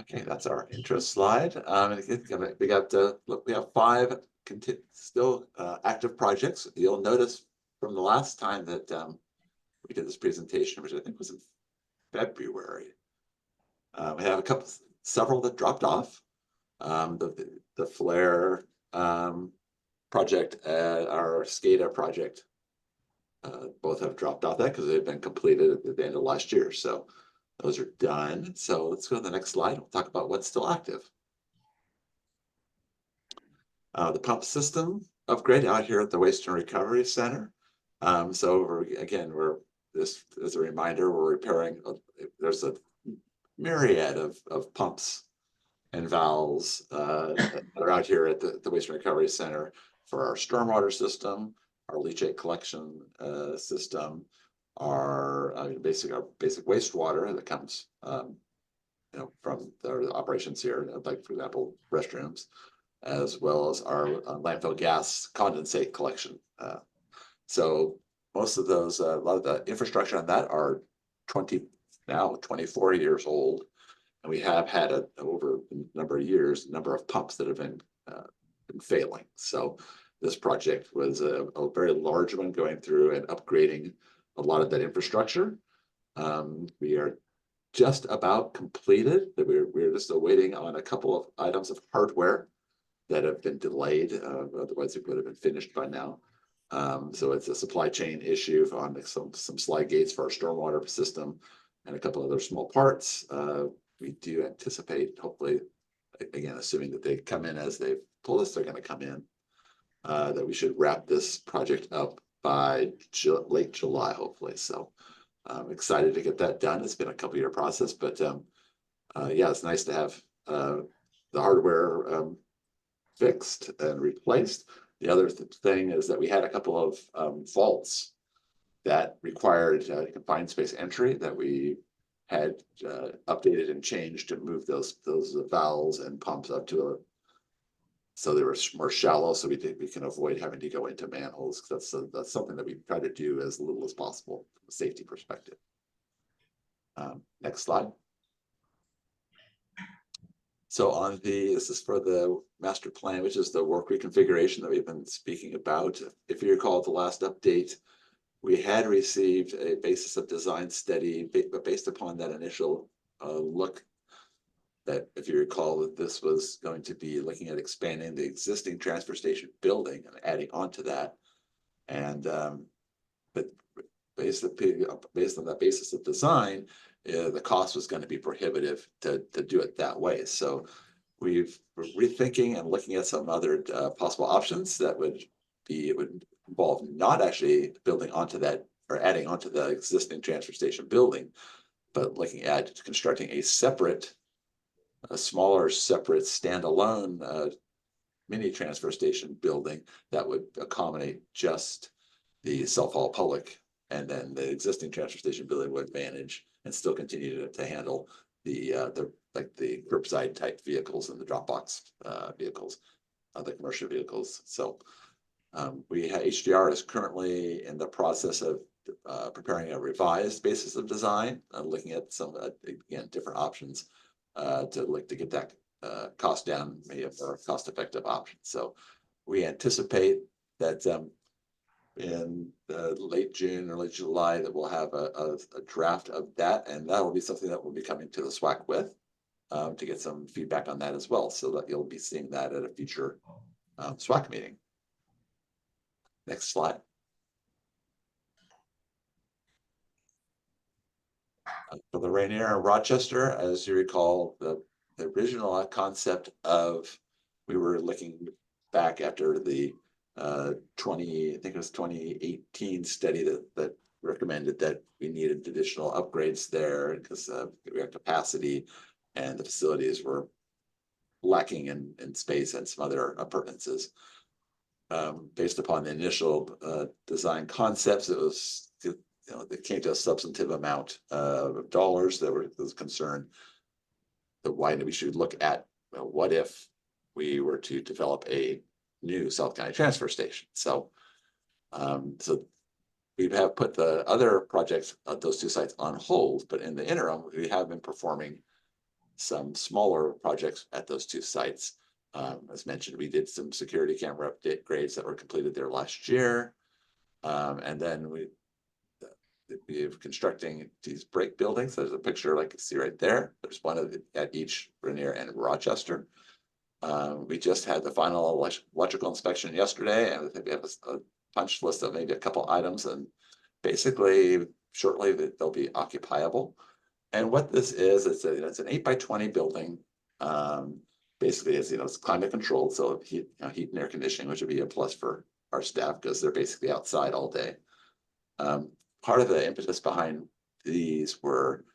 Okay, that's our intro slide. We got look, we have 5 still active projects. You'll notice from the last time that we did this presentation, which I think was in February, we have several that dropped off. The Flare project, our SCADA project, both have dropped off that because they've been completed at the end of last year. So those are done. So let's go to the next slide. We'll talk about what's still active. The pump system upgrade out here at the Waste and Recovery Center. This as a reminder, we're repairing, there's a myriad of pumps and valves that are out here at the Waste and Recovery Center for our stormwater system, our leachate collection system, our basic wastewater that comes from the operations here, like for example restrooms, as well as our landfill gas condensate collection. So most of those, a lot of the infrastructure on that are 24 years old, and we have had over a number of years, number of pumps that have been failing. So this project was a very large one, going through and upgrading a lot of that infrastructure. We are just about completed. We're just waiting on a couple of items of hardware that have been delayed. Otherwise, it would have been finished by now. So it's a supply chain issue on some slide gates for our stormwater system and a couple other small parts. We do anticipate, hopefully, again, assuming that they come in as they've told us they're going to come in, that we should wrap this project up by late July, hopefully. So I'm excited to get that done. It's been a couple-year process, but yeah, it's nice to have the hardware fixed and replaced. The other thing is that we had a couple of faults that required confined space entry that we had updated and changed to move those valves and pumps up to So they were more shallow, so we can avoid having to go into manholes. That's something that we try to do as little as possible from a safety perspective. Next slide. So this is for the master plan, which is the work reconfiguration that we've been speaking about. If you recall the last update, we had received a basis of design study, but based upon that initial look, that if you recall that this was going to be looking at expanding the existing transfer station building and adding on to that. And but based on that basis of design, the cost was going to be prohibitive to do it that way. So we're rethinking and looking at some other possible options that would involve not actually building onto that or adding onto the existing transfer station building, but looking at constructing a smaller, separate, standalone mini transfer station building that would accommodate just the self-haul public, and then the existing transfer station building would manage and still continue to handle the curbside type vehicles and the drop box vehicles, the commercial vehicles. So HDR is currently in the process of preparing a revised basis of design, looking at some again different options to get that cost down, maybe a more cost-effective option. So we anticipate that in late June, early July, that we'll have a draft of that, and that will be something that we'll be coming to the SWAC with to get some feedback on that as well, so that you'll be seeing that at a future SWAC meeting. Next slide. For the Rainier and Rochester, as you recall, the original concept of, we were looking back after the I think it was 2018 study that recommended that we needed additional upgrades there because we have capacity and the facilities were lacking in space and some other appurtenances. Based upon the initial design concepts, it came to a substantive amount of dollars that was concerned that why we should look at what if we were to develop a new South County transfer station. So we have put the other projects at those two sites on hold, but in the interim, we have been performing some smaller projects at those two sites. As mentioned, we did some security camera upgrades that were completed there last year. And then we're constructing these break buildings. There's a picture like you see right there. There's one at each Rainier and Rochester. We just had the final electrical inspection yesterday, and I think we have a punch list of maybe a couple items, and basically shortly they'll be occupiable. And what this is, it's an 8x20 building. Basically, it's climate controlled, so heat and air conditioning, which would be a plus for our staff because they're basically outside all day. Part of the impetus behind these were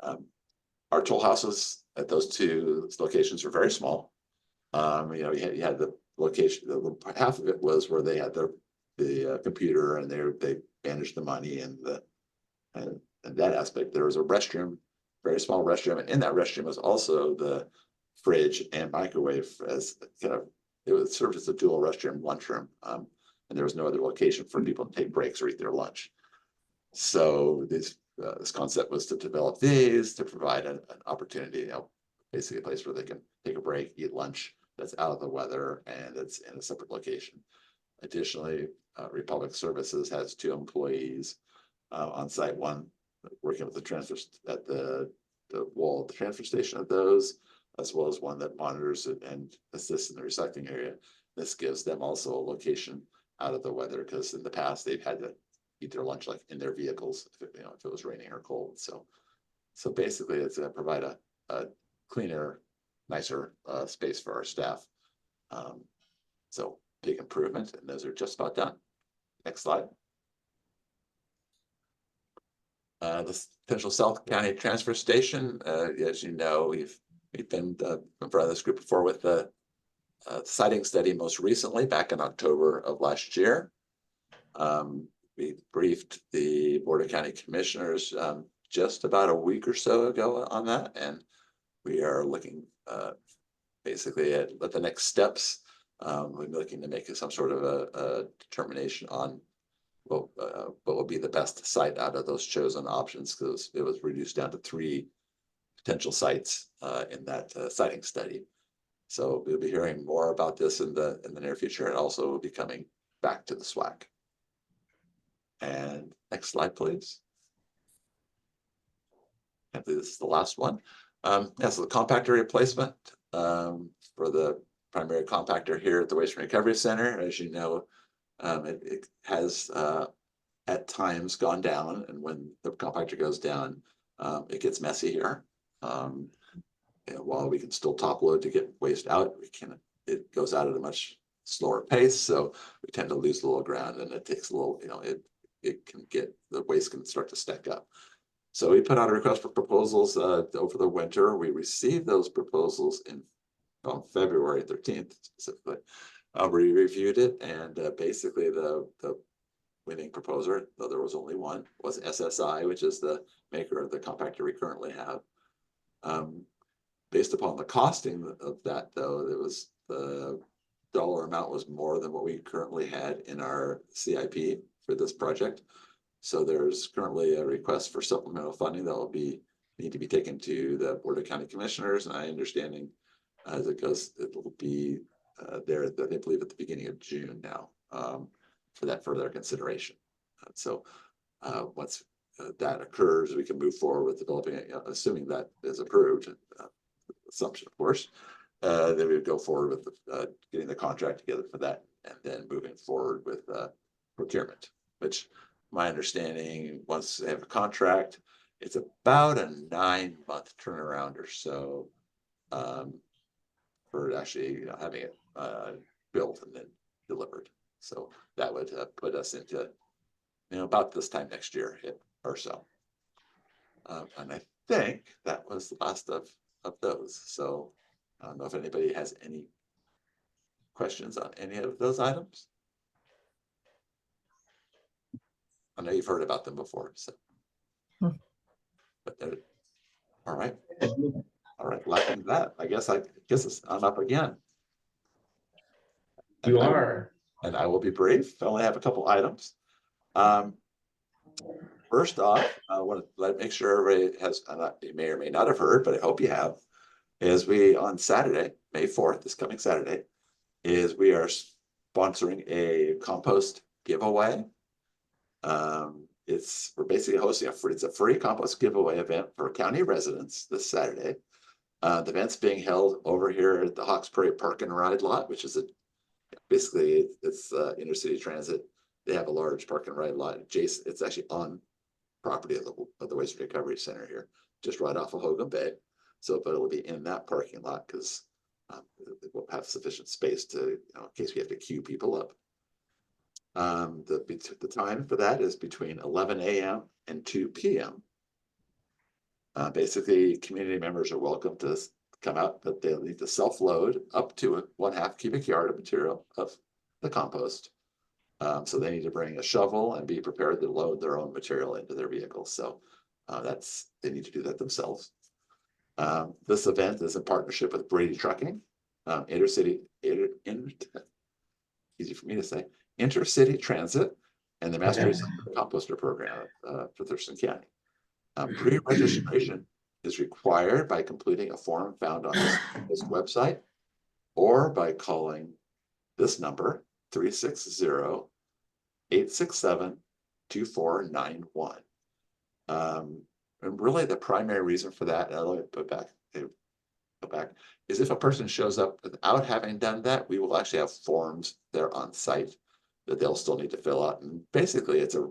our toll houses at those two locations were very small. You had the location, half of it was where they had the computer and they managed the money and that aspect. There was a restroom, very small restroom, and in that restroom was also the fridge and microwave as it was served as a dual restroom, lunchroom, and there was no other location for people to take breaks or eat their lunch. So this concept was to develop these to provide an opportunity, basically a place where they can take a break, eat lunch that's out of the weather, and it's in a separate location. Additionally, Republic Services has 2 employees on site, one working with the transfer at the wall of the transfer station of those, as well as one that monitors it and assists in the recycling area. This gives them also a location out of the weather, because in the past they've had to eat their lunch like in their vehicles if it was raining or cold. So basically it's to provide a cleaner, nicer space for our staff. So big improvement, and those are just about done. Next slide. The potential South County transfer station, as you know, we've been in front of this group before with the siting study most recently back in October of last year. We briefed the Board of County Commissioners just about a week or so ago on that, and we are looking basically at the next steps. We're looking to make some sort of a determination on what will be the best site out of those chosen options, because it was reduced down to 3 potential sites in that siting study. So we'll be hearing more about this in the near future, and also will be coming back to the SWAC. And next slide, please. I believe this is the last one. Yeah, so the compactor replacement for the primary compactor here at the Waste and Recovery Center. As you know, it has at times gone down, and when the compactor goes down, it gets messy here. And while we can still top load to get waste out, it goes out at a much slower pace, so we tend to lose a little ground, and it takes a little, the waste can start to stack up. So we put out a request for proposals over the winter. We received those proposals on February 13th specifically. We reviewed it, and basically the winning proposer, though there was only one, was SSI, which is the maker of the compactor we currently have. Based upon the costing of that, though, the dollar amount was more than what we currently had in our CIP for this project. So there's currently a request for supplemental funding that will need to be taken to the Board of County Commissioners. And my understanding as it goes, it will be there, I believe, at the beginning of June now for that further consideration. So once that occurs, we can move forward with developing it, assuming that is approved. Assumption, of course, then we would go forward with getting the contract together for that, and then moving forward with procurement, which my understanding, once they have a contract, it's about a 9-month turnaround or so for actually having it built and then delivered. So that would put us into about this time next year or so. And I think that was the last of those. So I don't know if anybody has any questions on any of those items. I know you've heard about them before, so. But all right. All right, lacking that, I guess I'm up again. You are. And I will be brief. I only have a couple items. First off, I want to make sure everybody has, you may or may not have heard, but I hope you have, is we on Saturday, May 4th, this coming Saturday, is we are sponsoring a compost giveaway. We're basically hosting it's a free compost giveaway event for county residents this Saturday. The event's being held over here at the Hawks Prairie Park and Ride lot, which is basically it's intercity transit. They have a large park and ride lot adjacent. It's actually on property of the Waste Recovery Center here, just right off of Hogan Bay. So, but it'll be in that parking lot because it won't have sufficient space to, in case we have to queue people up. The time for that is between 11 a.m. and 2 p.m. Basically, community members are welcome to come out, but they'll need to self-load up to 1/2 cubic yard of material of the compost. So they need to bring a shovel and be prepared to load their own material into their vehicles. So they need to do that themselves. This event is in partnership with Brady Trucking, easy for me to say, Intercity Transit, and the Master Recycler Composter Program for Thurston County. Pre-registration is required by completing a form found on this website, or by calling this number 360-867-2491. And really the primary reason for that, and I'll go back, is if a person shows up without having done that, we will actually have forms there on site that they'll still need to fill out. And basically it's a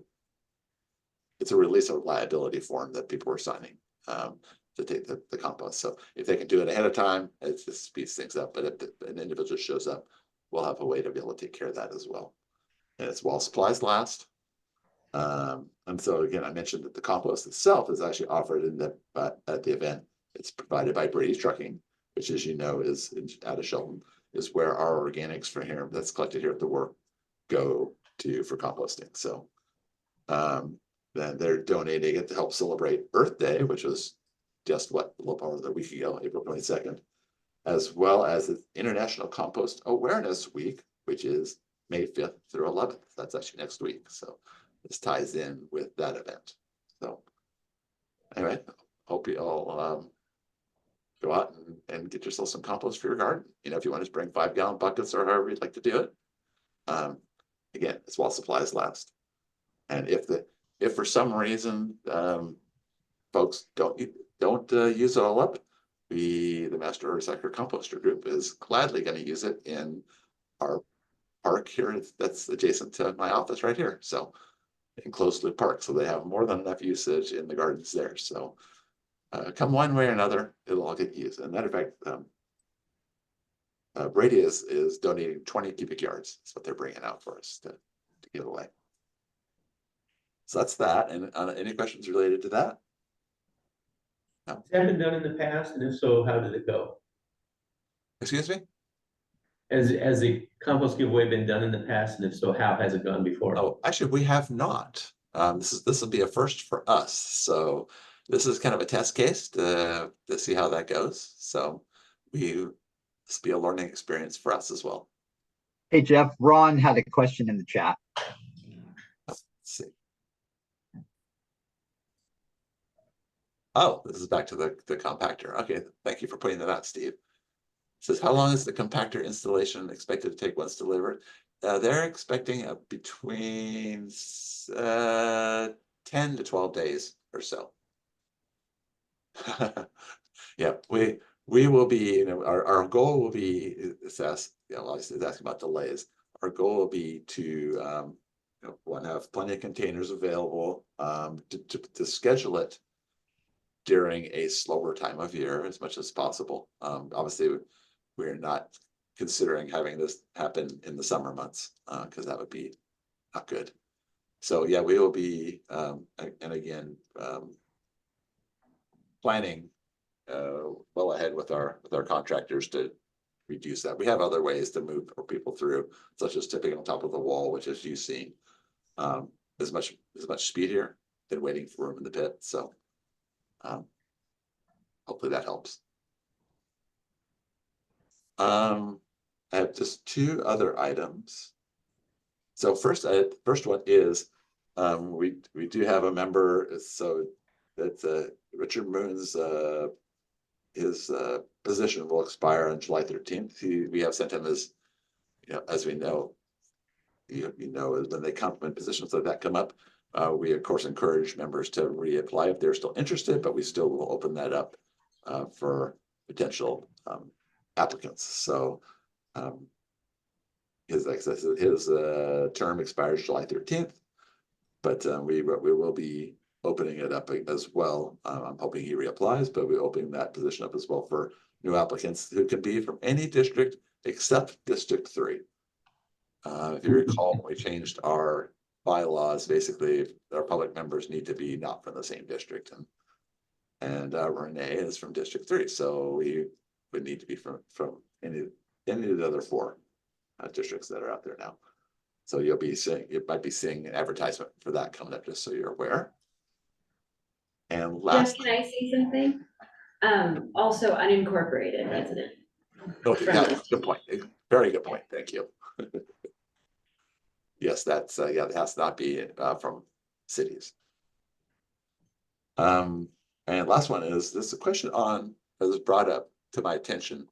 release of liability form that people are signing to take the compost. So if they can do it ahead of time, it just speeds things up. But if an individual shows up, we'll have a way to be able to take care of that as well. And it's while supplies last. And so again, I mentioned that the compost itself is actually offered at the event. It's provided by Brady Trucking, which, as you know, is out of Shelton, is where our organics for here that's collected here at the work go to for composting. So then they're donating it to help celebrate Earth Day, which was just a little more than a week ago, April 22nd. as well as the International Compost Awareness Week, which is May 5th through 11th. That's actually next week. So this ties in with that event. So anyway, hope you all go out and get yourself some compost for your garden. You know, if you want to just bring 5-gallon buckets or however you'd like to do it. Again, it's while supplies last. And if for some reason folks don't use it all up, the Master Recycler Composter Group is gladly going to use it in our park here that's adjacent to my office right here. So in closed loop park, so they have more than enough usage in the gardens there. So come one way or another, it'll all get used. And matter of fact, Brady is donating 20 cubic yards. That's what they're bringing out for us to give away. So that's that. And any questions related to that? No. Has that been done in the past? And if so, how did it go? Excuse me? Has the compost giveaway been done in the past? And if so, how has it gone before? Oh, actually, we have not. This will be a first for us. So this is kind of a test case to see how that goes. So this will be a learning experience for us as well. Hey, Jeff, Ron had a question in the chat. Let's see. Oh, this is back to the compactor. Okay, thank you for putting that out, Steve. It says, how long is the compactor installation expected to take once delivered? They're expecting between 10 to 12 days or so. Yeah, we will be, you know, our goal will be, obviously it's asking about delays. Our goal will be to want to have plenty of containers available to schedule it during a slower time of year as much as possible. Obviously, we're not considering having this happen in the summer months because that would be not good. So yeah, we will be, and again, planning well ahead with our contractors to reduce that. We have other ways to move people through, such as tipping on top of the wall, which is you've seen is much speedier than waiting for room in the pit. So hopefully that helps. I have just 2 other items. So first one is we do have a member. So that's Richard Moon's his position will expire on July 13th. We have sent him as, you know, as we know, you know, when they come when positions like that come up, we of course encourage members to reapply if they're still interested, but we still will open that up for potential applicants. So his term expires July 13th, but we will be opening it up as well. I'm hoping he reapplies, but we're opening that position up as well for new applicants who can be from any district except District 3. If you recall, we changed our bylaws. Basically, our public members need to be not from the same district, and Renee is from District 3, so we would need to be from any of the other 4 districts that are out there now. So you might be seeing an advertisement for that coming up, just so you're aware. And last, Jeff, can I say something? Also unincorporated resident. okay, yeah, good point. Very good point. Thank you. Yes, that's yeah, it has to not be from cities. And last one is this: a question on that was brought up to my attention.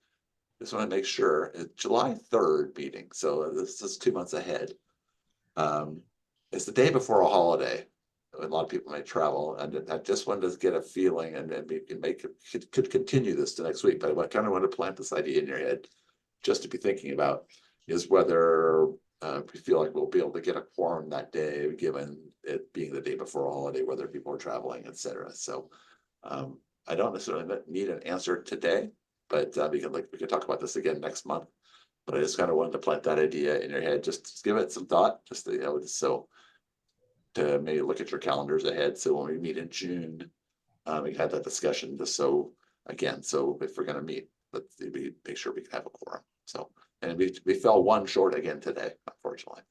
Just want to make sure it's July 3rd meeting, so this is 2 months ahead. It's the day before a holiday. A lot of people may travel, and I just wanted to get a feeling, and then we can could continue this to next week. But I kind of want to plant this idea in your head, just to be thinking about, is whether we feel like we'll be able to get a quorum that day, given it being the day before a holiday, whether people are traveling, etc. So I don't necessarily need an answer today, but we could talk about this again next month. But I just kind of wanted to plant that idea in your head, just give it some thought, just to, you know, so to maybe look at your calendars ahead. So when we meet in June, we had that discussion. Just so again, so if we're going to meet, let's make sure we can have a quorum. So, and we fell 1 short again today, unfortunately.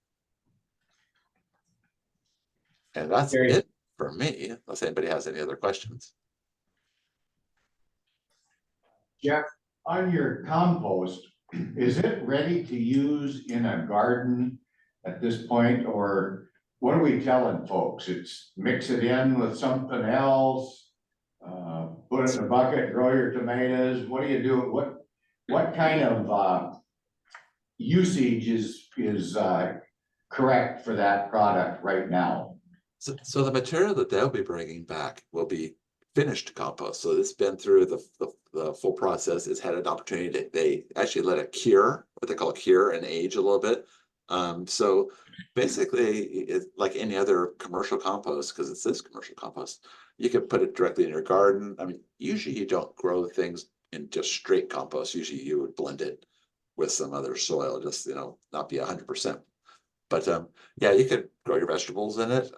And that's it for me, unless anybody has any other questions. Jeff, on your compost, is it ready to use in a garden at this point, or what are we telling folks? It's mix it in with something else, put it in a bucket, grow your tomatoes. What do you do? What kind of usage is correct for that product right now? So the material that they'll be bringing back will be finished compost. So it's been through the full process. It's had an opportunity to, they actually let it cure, what they call cure and age a little bit. So basically it's like any other commercial compost, because it says commercial compost, you can put it directly in your garden. I mean, usually you don't grow things in just straight compost. Usually you would blend it with some other soil, just, you know, not be 100%. But yeah, you could grow your vegetables in it.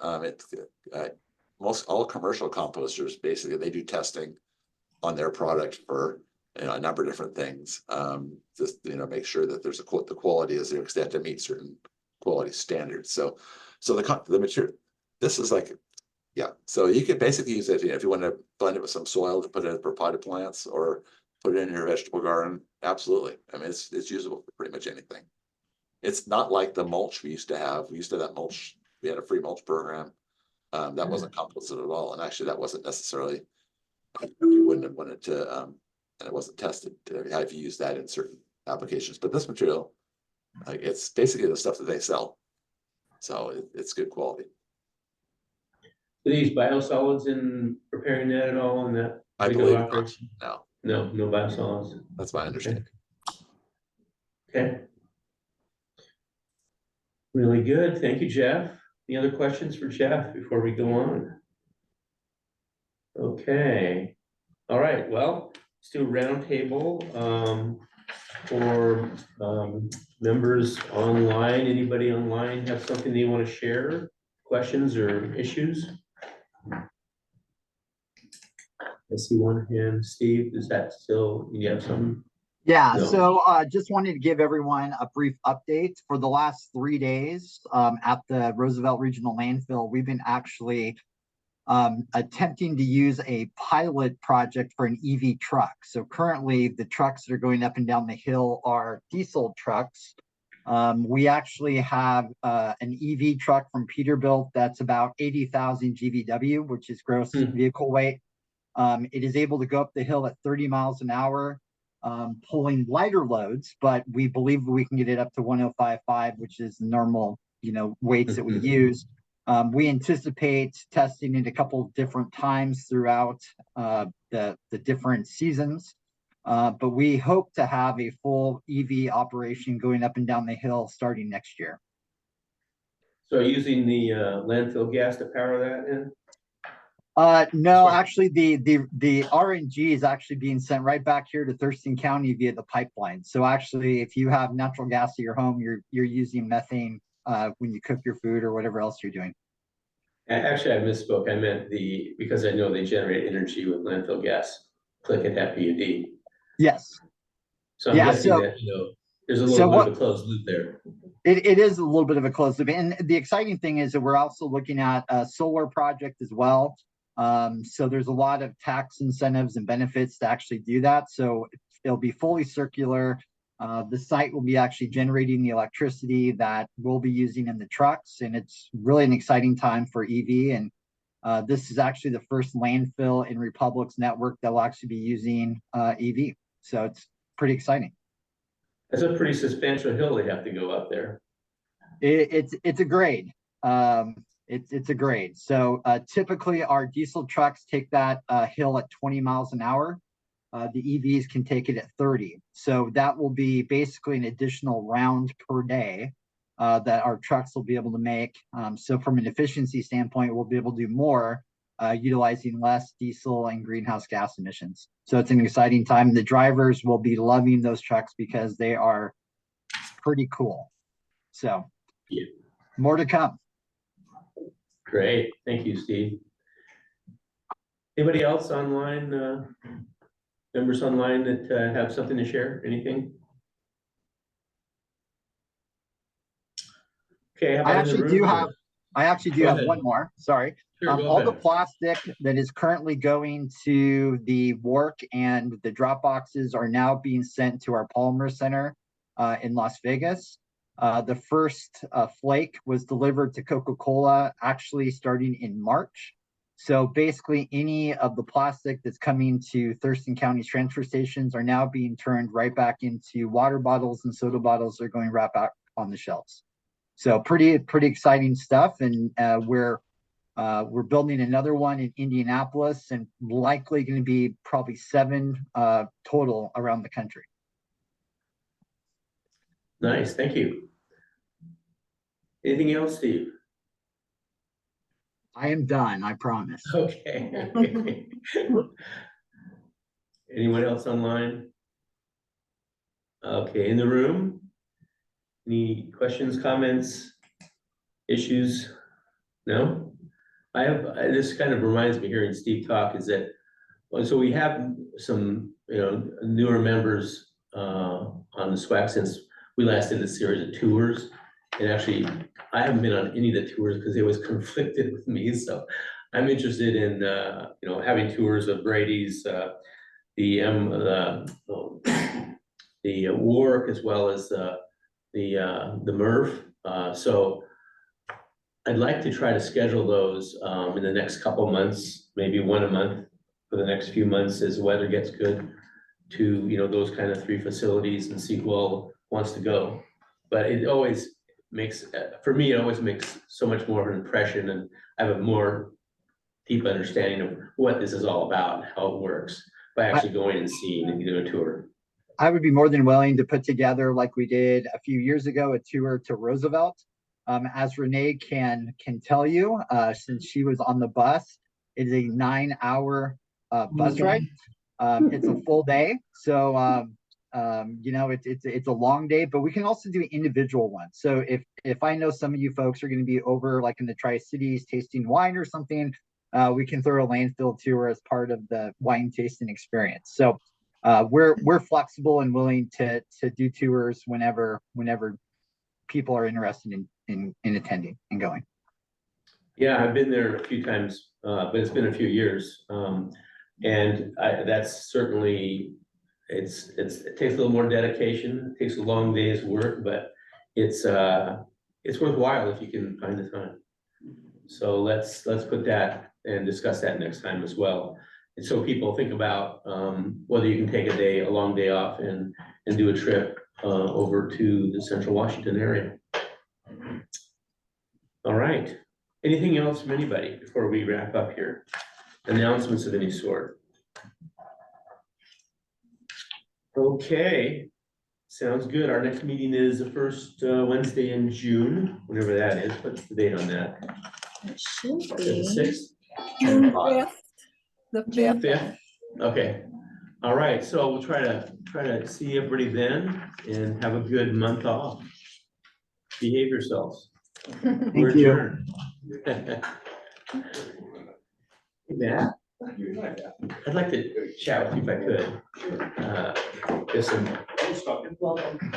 Most all commercial composters, basically, they do testing on their product for, you know, a number of different things. Just, you know, make sure that there's the quality is to the extent to meet certain quality standards. So the material, this is like, yeah. So you could basically use it, you know, if you want to blend it with some soil to put it in for potted plants or put it in your vegetable garden. Absolutely. I mean, it's usable for pretty much anything. It's not like the mulch we used to have. We used to have that mulch. We had a free mulch program. That wasn't composted at all. And actually that wasn't necessarily, you wouldn't have wanted to, and it wasn't tested to have you use that in certain applications. But this material, like, it's basically the stuff that they sell. So it's good quality. Do these biosolids in preparing that at all in that? I believe not. No. No biosolids. That's my understanding. Okay. Really good. Thank you, Jeff. Any other questions for Jeff before we go on? Okay. All right. Well, let's do a roundtable for members online. Anybody online have something they want to share? Questions or issues? I see one hand. Steve, is that still, you have some? Yeah, No. so just wanted to give everyone a brief update. For the last 3 days at the Roosevelt Regional Landfill, we've been actually attempting to use a pilot project for an EV truck. So currently the trucks that are going up and down the hill are diesel trucks. We actually have an EV truck from Peterbilt that's about 80,000 GVW, which is gross vehicle weight. It is able to go up the hill at 30 miles an hour. Pulling lighter loads, but we believe we can get it up to 105.5, which is the normal, you know, weights that we use. We anticipate testing it a couple of different times throughout the different seasons, but we hope to have a full EV operation going up and down the hill starting next year. So using the landfill gas to power that in? No, actually the RNG is actually being sent right back here to Thurston County via the pipeline. So actually, if you have natural gas at your home, you're using methane when you cook your food or whatever else you're doing. Actually, I misspoke. I meant because I know they generate energy with landfill gas. Click at that PUD. Yes. So I'm guessing that, you know, there's a little bit of a closed loop there. It is a little bit of a closed loop. And the exciting thing is that we're also looking at a solar project as well. So there's a lot of tax incentives and benefits to actually do that. So it'll be fully circular. The site will be actually generating the electricity that we'll be using in the trucks. And it's really an exciting time for EV. And this is actually the first landfill in Republic's network that will actually be using EV. So it's pretty exciting. That's a pretty substantial hill they have to go up there. It's a grade. It's a grade. So typically our diesel trucks take that hill at 20 miles an hour. The EVs can take it at 30. So that will be basically an additional round per day that our trucks will be able to make. So from an efficiency standpoint, we'll be able to do more utilizing less diesel and greenhouse gas emissions. So it's an exciting time. The drivers will be loving those trucks because they are pretty cool. So yeah, more to come. Great. Thank you, Steve. Anybody else online, members online that have something to share? Anything? Okay, how about I actually do have. I actually do Go have ahead. one more, sorry. Sure, go All the ahead. plastic that is currently going to the WARC and the drop boxes are now being sent to our Polymer Center in Las Vegas. The first flake was delivered to Coca-Cola actually starting in March. So basically any of the plastic that's coming to Thurston County's transfer stations are now being turned right back into water bottles, and soda bottles are going right back on the shelves. So pretty exciting stuff. And we're building another one in Indianapolis, and likely going to be probably 7 total around the country. Nice, thank you. Anything else, Steve? I am done, I promise. Okay. Anyone else online? Okay, in the room? Any questions, comments, issues? No? This kind of reminds me hearing Steve talk is that, so we have some, newer members on the SWAC since we last did a series of tours. And actually, I haven't been on any of the tours because it was conflicted with me. So I'm interested in, having tours of Brady's, the WARC as well as the MRF. So I'd like to try to schedule those in the next couple months, maybe one a month for the next few months as the weather gets good, to, those kind of 3 facilities and see who all wants to go. But it always makes, for me, it always makes so much more of an impression, and I have a more deep understanding of what this is all about and how it works by actually going and seeing and doing a tour. I would be more than willing to put together, like we did a few years ago, a tour to Roosevelt. As Renee can tell you, since she was on the bus, it is a 9-hour bus ride. It's a full day. So, it's a long day, but we can also do individual ones. So if I know some of you folks are going to be over like in the Tri-Cities tasting wine or something, we can throw a landfill tour as part of the wine tasting experience. So we're flexible and willing to do tours whenever people are interested in attending and going. Yeah, I've been there a few times, but it's been a few years. And that's certainly, it takes a little more dedication, it takes a long day's work, but it's worthwhile if you can find the time. So let's put that and discuss that next time as well. And so people think about whether you can take a long day off and do a trip over to the Central Washington area. All right. Anything else from anybody before we wrap up here? Announcements of any sort? Okay, sounds good. Our next meeting is the first Wednesday in June, whenever that is. What's the date on that? It should Is it be. the 6th? June 5th. The June 5th? Okay. All right, so we'll try to see everybody then and have a good month off. Behave yourselves. We're you. adjourned. Hey, Matt, I'd like to chat with you if I could. Listen. Welcome.